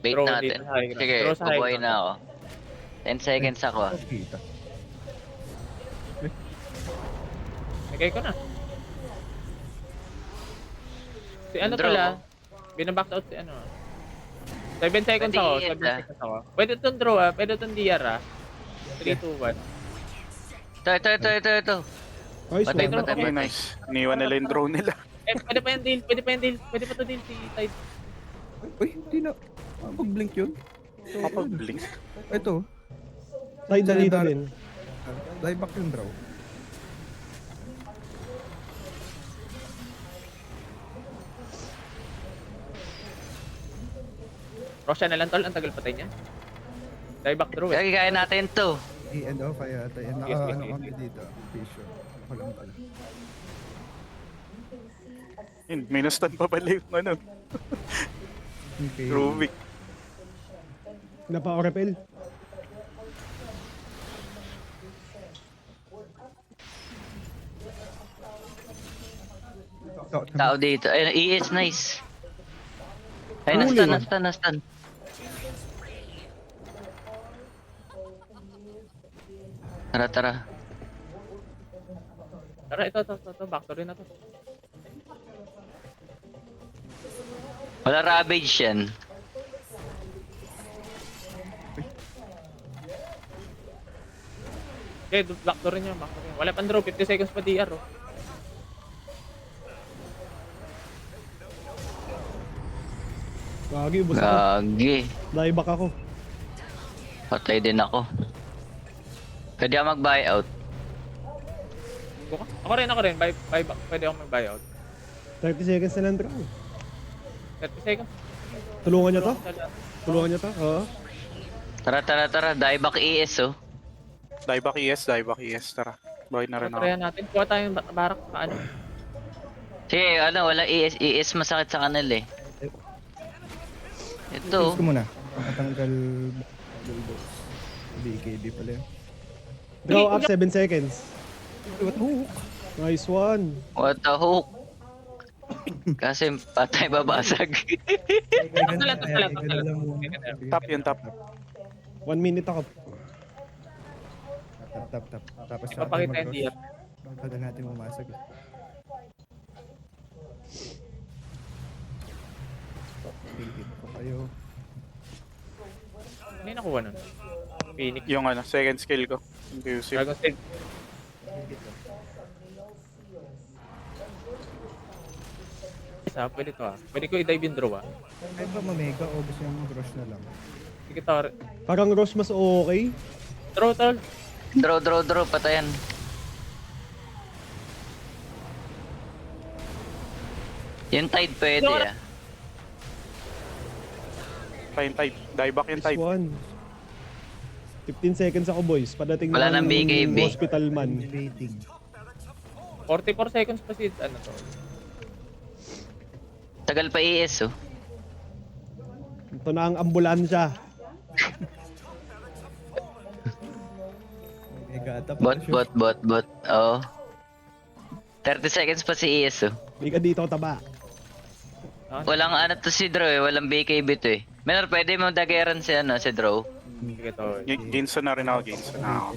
Bait Draw natin. dito sa high ground. Sige, Draw sa high bubuhay ground. na ako. 10 seconds ako. Kita. Nagay ko na. Si ano Draw. pala? Binaback out si ano. 7 seconds Pwede ako. i-hit, 7 seconds ako. Pwede itong draw pwede itong DR 3, 2, 1. Ito. Nice Patay, one. patay. Okay, nice. Iniwan nila yung drone nila. Pwede pa yung deal. Pwede pa to deal si Tide. Uy, hindi na. Pag-blink yun. Kapag blink. Ito. Side na dito din. Dive back yung draw. Roshan na lang tol. Ang tagal patay niya. Die back draw eh. Gagi, kaya natin to. I-end off ay ata. Yes, Ano yes. kami dito. Vision. Ako lang pala. Yun, minus 10 pa pala yung ano. Okay. Rubik. Napa-orepel. Tao dito. Ayun, ES nice. Ay, Huli. nastan. Tara. Tara, ito. Backstory na to. Wala ravage yan. Okay, backstory niya. Wala pang draw. 50 seconds pa DR oh. Gagi, ubos ako. Gagi. Die back ako. Patay din ako. Pwede ako mag-buyout. Ako rin. Buyback. Pwede ako mag-buyout. 30 seconds na lang draw. 30 seconds. Tulungan niya to? Oo. Tara. Dieback ES oh. Dieback ES, tara. Buhay na rin ako. Try natin. Kuha tayong barak sa ano. Sige, ano, wala ES masakit sa kanila eh. Use Ito, ko muna. Patanggal bulldogs. BKB pala yun. Draw up 7 seconds. What hook? Nice one. what the hook? Kasi patay babasag. Top yun, top. 1 minute ako. Tap. Tapos Ipapakita yung DF. Tagal natin umasag. Pilipin ko kayo. Ano yung nakuha nun? Phoenix. Yung ano, second skill ko. Inclusive. Dragon Stage. Isa, pwede to ah. Pwede ko i-dive yung draw ah. Kahit ba mamega o gusto yung brush na lang? Sige to. Parang Roche mas okay. Draw tol. Draw, patayan. Yung tide pwede ah. Time type. Die back yung Nice type. one. 15 seconds ako boys. Padating Wala nang BKB. hospital man. Waiting. 44 seconds pa si ano to. Tagal pa ES oh. Ito na ang ambulansya. Mega tap. Bot. Oo. 30 seconds pa si ES oh. Hindi ka dito taba. Walang ano to si Draw eh, walang BKB to eh. Menor, pwede mo dageran si ano, si Draw. Sige to. Ginso na rin ako, ginso na ako.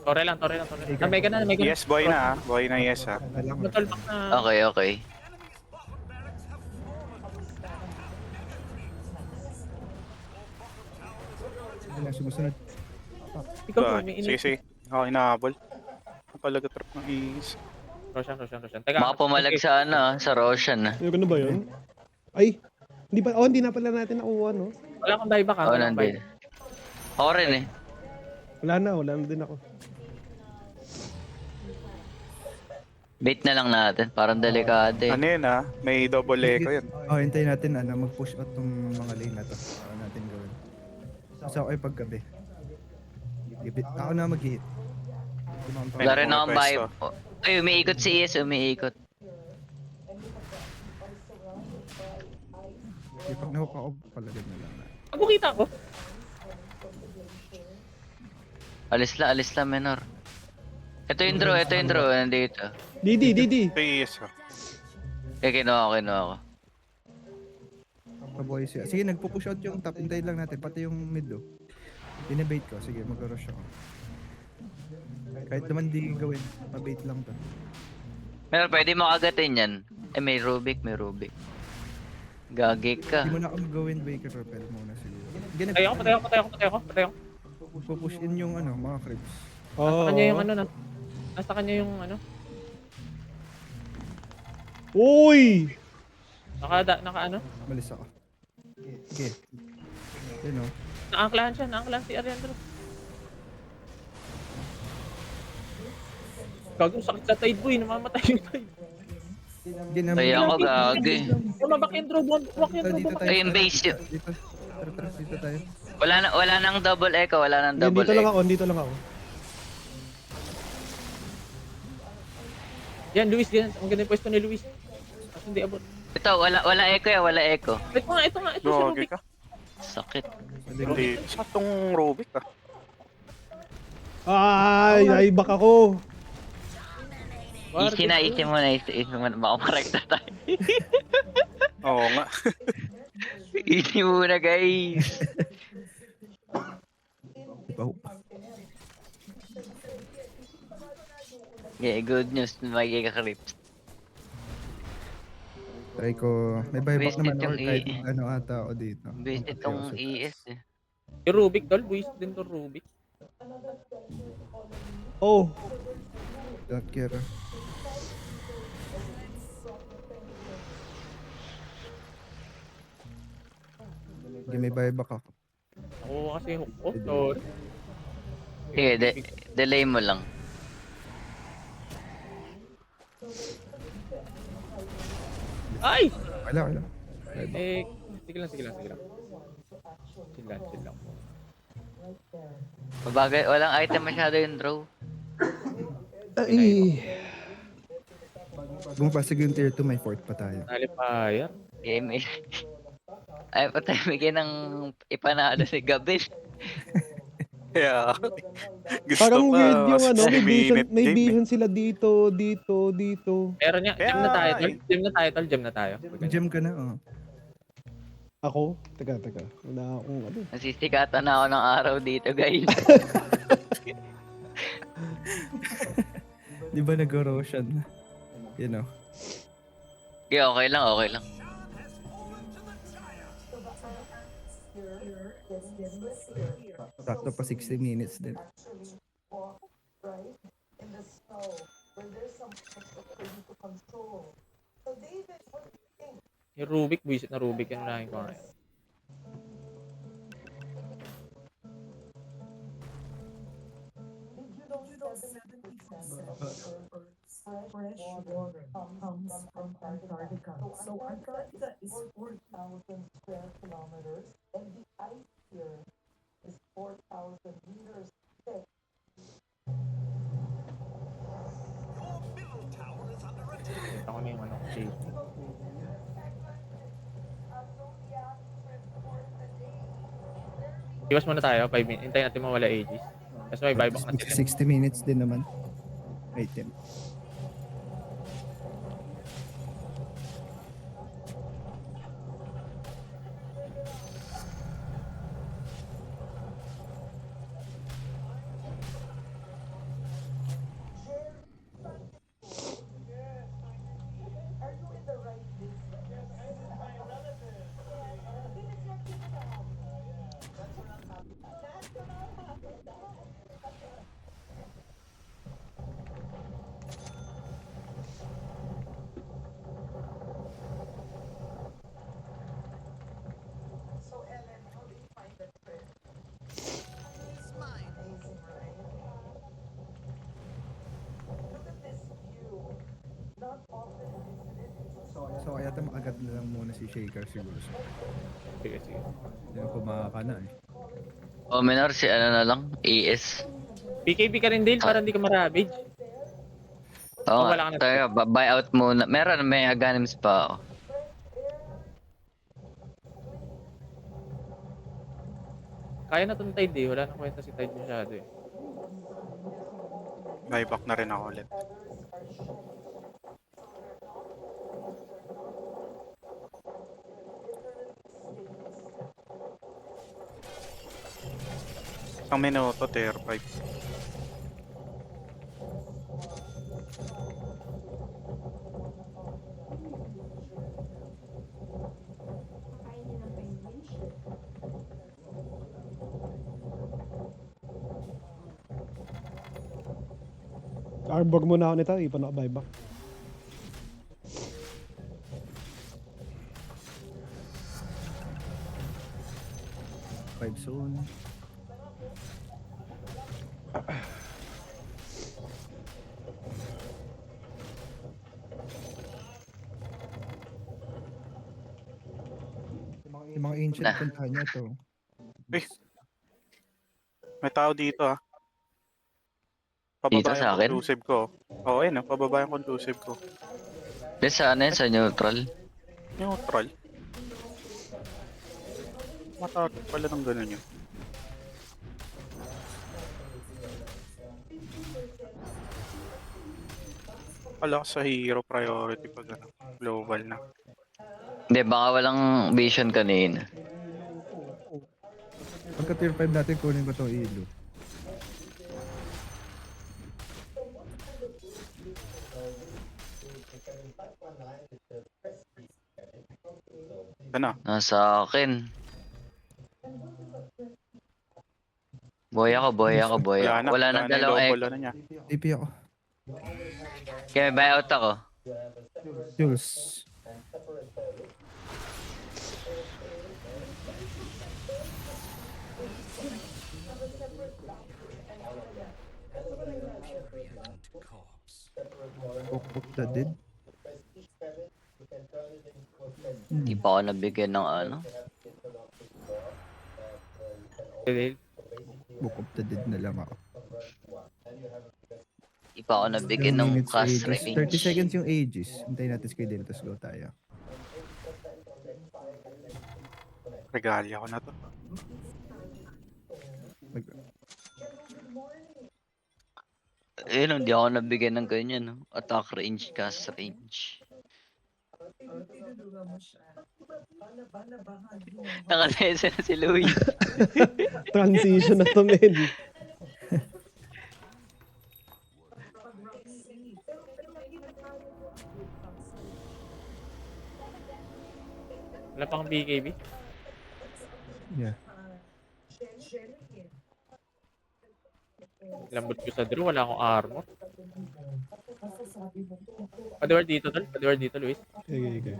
Tore lang. Mega na. Yes, boy na ah. Boy na yes ah. Alam mo. Matol back na. Okay. Sige na, sumusunod. Ikaw po, Ba, may sige, ini. sige. Ako inahabol. Napalaga trap ng is. Roshan. Teka. Baka pumalag sa ano, sa Roshan ah. Ano ba yun? Ay! Hindi na pala natin nakuha, no? Wala akong dive back ah. Oo, Wala akong nandun. dive. Ako rin eh. Wala na din ako. Bait na lang natin, parang delikado eh. Ano yun ah? May double echo yun. Oh, hintayin natin mag-push out tong mga lane na to. Para natin gawin. Kasi ako ay paggabi. Ako na mag-hit. Wala rin akong Pwesto. vibe. Ay, umiikot si ES, umiikot. Pag nahook ako, palagad na lang. Ako kita ko. Alis lang, Menor. Ito yung draw, nandito. Didi! Ito yung yes ah. Kinuha ko. Paboy siya. Sige, nagpo-push out yung top. Hintayin lang natin. Pati yung mid oh. Binabait ko. Sige, mag-rush ako. Kahit naman di gawin. Pabait lang to. Menor, pwede mo kagatin yan. May Rubik. Gagi ka. Hindi mo na ako gawin Baker Repel muna siguro. Patay ako. Push in yung mga creeps. Nasa kanya yung ano na. Nasa kanya yung ano. Uy! Naka ano. Malis ako. Okay. Yun oh. Naangklahan si Ariandro. Gago, sakit sa tide boy. Namamatay yung tide. Kaya ako gagi. Mabak yung draw. Walk yung Dito draw. tayo. Ay, yung base yun. Dito. Tara, dito tayo. Wala nang double echo, Dito lang ako. Yan, Luis. Ang ganda yung pwesto ni Luis. Kasi hindi abot. Ito, wala echo. Ito nga. Si Gagi Rubik. ka. Sakit. Hindi. Sa tong Rubik ah. Ay, back ako. Easy mo na. Baka marekta tayo. Oo nga. Easy muna, guys. Ipaw. Yeah, good news. Magiging-clips. Try ko. May buyback Wasted naman ako yung kahit E. ano ata ako dito. Base itong ES eh. Yung Rubik, tol. Buwis din to Rubik. Oh, Don't care. Hindi may buyback ako. Ako kasi hook ko. Sorry. Sige, delay mo lang. Ay! Wala, wala. Eh, sige lang, sige lang, sige lang. Chill lang, chill lang. Bagay, walang item masyado yung draw. Ay, Bumapasag yung tier 2, may fort pa tayo. Nalipayar. Game eh. Ay, patay, bigyan ng ipanalo si Gabil. Kaya, gusto parang pa, weird yung mas ano, may vision, 60-minute may game, vision sila dito, dito, dito. Meron niya, Kaya gem na tayo, nga tol. eh. Gem na tayo, tol. Gem na tayo. Gem ka na, oh. Ako? Teka. Wala akong ano. Nasisikatan na ako ng araw dito, guys. Di ba nag-Roshan? You know. Okay, okay lang, okay lang. Sakto pa 60 minutes din. Yung Rubik, buisit na Rubik. Yan unahin ko ngayon. Fresh water comes from Antarctica. So Antarctica is 4,000 square kilometers, and the ice here is 4,000 meters thick. Ito ko na yung ano, safety. Iwas muna tayo, 5 minutes. Hintayin natin mawala Aegis. Kasi may buyback na sila. 60 minutes din naman. Item. So kaya agad na lang muna si Shaker siguro. Sige, sige. Hindi na kumaka na eh. O, minor si ano na lang, AS. PKP ka rin, Dale, para hindi ka ma-ravage. Oo wala ka nga, na- tayo, buyout muna. Meron, may Aghanims pa ako. Kaya na itong Tide eh. Wala na kwenta si Tide masyado eh. Buyback na rin ako ulit. Ang minuto, tier 5. Arbor muna ako nito, ipan ako buyback. Five zone. Yung mga ancient Nah. puntahan niya to. Eh, may tao dito ah. Dito Pababa sa yung akin? conclusive ko. Oo, ayun ah. Pababa yung conclusive ko. Di sa ano yun, sa neutral. Neutral. Matakot pala ng ganun yun. Wala sa hero priority pag ano, global na. Hindi, baka walang vision kanina. Pagka tier 5 natin, kunin ko to ilo. Ano? Nasa akin. Boy ako. Wala nang yung dalawang global egg. ano niya. TP ako. Kaya may buyout ako. Jules. Pok the dead. Di pa ako nabigyan ng ano. Dale. Book of the Dead na lang ako. Di pa ako nabigyan Ilang ng minutes cast Aegis? range. 30 seconds yung Aegis. Hintayin natin si Dale, tapos go tayo. Regalya ko na to. Mag- Ayun, hindi ako nabigyan ng ganyan. No? Attack range, cast range. Nakalesa na si Louie. Transition na to, men. Wala pang BKB. Yeah. Lambot ko sa draw, wala akong armor. Padiwar dito, tol. Padiwar dito, Luis. Okay, okay.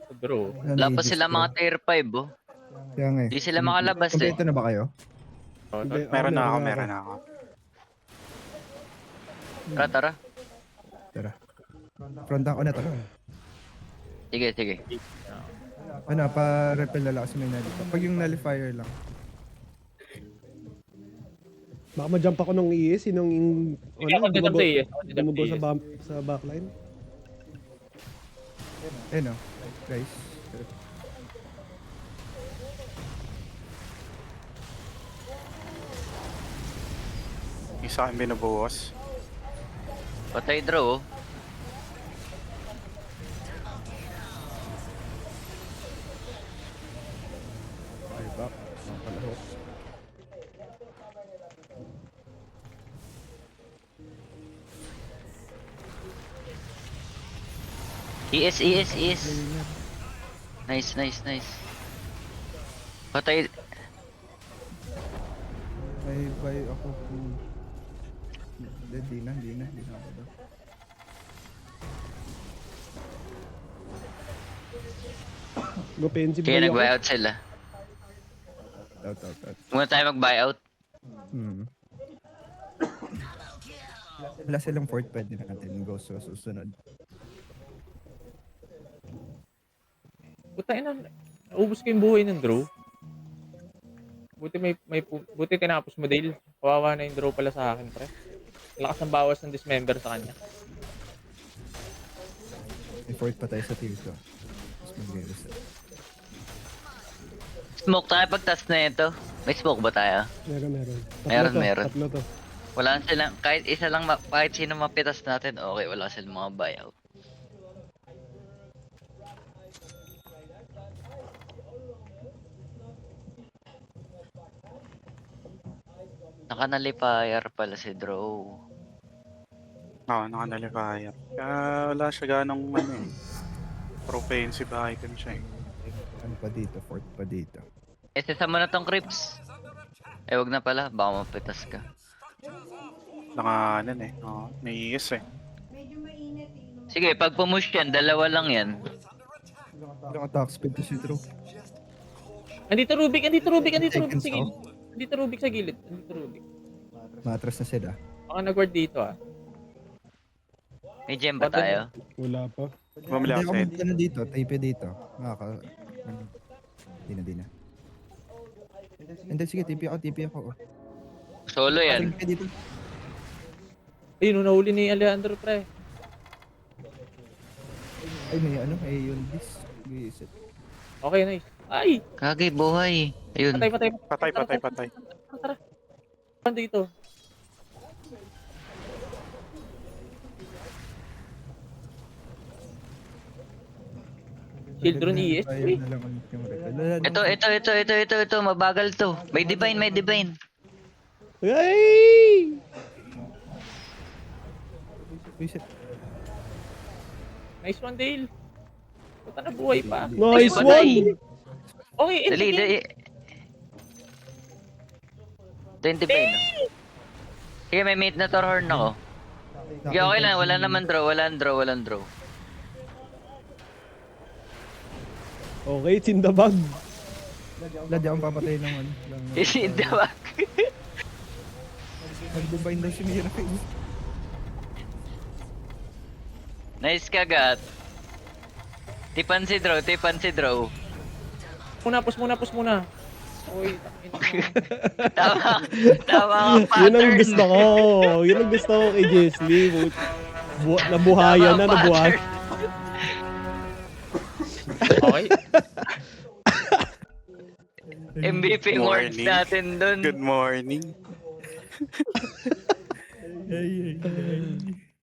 Sa draw. Wala pa sila mga tier 5 oh. Kaya nga eh. Di sila makalabas eh. Kompleto na ba kayo? Oh, Hindi, tol. Meron na ako, meron na ako. Tara, tara. Tara. Frontan ko na to. Sige, sige. Ano, pa-repel na lang kasi may nullifier. Pag yung nullifier lang. Baka ma-jump ako nung ES, sinong Hindi ako dito sa ES. Ako dito gumugo sa ES. sa backline. Ayun o. Guys. Isa akin binubuhos. Patay draw oh. Ay, back. Ang palahok. ES, ES, ES. Nice, nice, nice. Patay. May buy ako kung... Hindi na ako daw. Go-pensive Kaya ba ako? nag-buyout sila. Out. Muna tayo mag-buyout. Hmm. Wala silang fort, pwede na natin go sa susunod. Buti na. Naubos ko yung buhay ng draw. Buti tinapos mo, Dale. Kawawa na yung draw pala sa akin, pre. Lakas ng bawas ng dismember sa kanya. May fort pa tayo sa tier 2. Tapos mag-reset. Smoke tayo pagtas na ito. May smoke ba tayo? Meron. Meron. Tatlo to. Wala silang, kahit isa lang, kahit sino mapitas natin, okay, wala silang mga buyout. Nakanalipayar pala si Draw. Oo, nakanalifire. Kaya wala siya ganong ano eh. Offensive item siya eh. Ano pa dito? Fort pa dito. Sesa mo na tong creeps. Eh, wag na pala, baka mapitas ka. Naka ano eh. Oo, may ES eh. Sige, pag pumush yan, dalawa lang yan. Ilang attack speed to si Drew. Andito Rubik sa Seconds gilid. Andito Rubik sa gilid. Andito Rubik. Matras na sila. Baka nag-guard dito ah. May gem ba tayo? Wala pa. Bumili Hindi ako ako sa magdano dito. Tape dito. Di na. Hindi, sige. TP ako. Solo yan. Tape dito. Ayun, nahuli ni Alejandro, pre. Ay, may yun. This. Reset. Okay, nice. Ay! Kagay, buhay. Ayun. Patay. Patay. Tara. Dito. Children ES? Ayun na lang ulit yung repel. Wala na. Ito. Mabagal to. May divine. Ay! Reset. Nice one, Dale. Puta na buhay pa. Nice Ay, one! Okay, end Dali, the game. dali. 20 divine. Sige, may mate na Torhorn ako. Sige, okay lang. Wala naman draw. Walang draw. Okay, it's in the bag. Wala, di akong papatay ng ano. Hindi ba? Nag-divine daw si Mira. Nice kagat. Tipan si draw, tipan si draw. Push muna. Uy, Tama, tama ka Yun ang pattern. gusto ko. Yun ang gusto ko kay Jesly. Nabuhayan na, Tama ang nabuhay. okay. MVP awards Morning. natin dun. Good morning. Ay.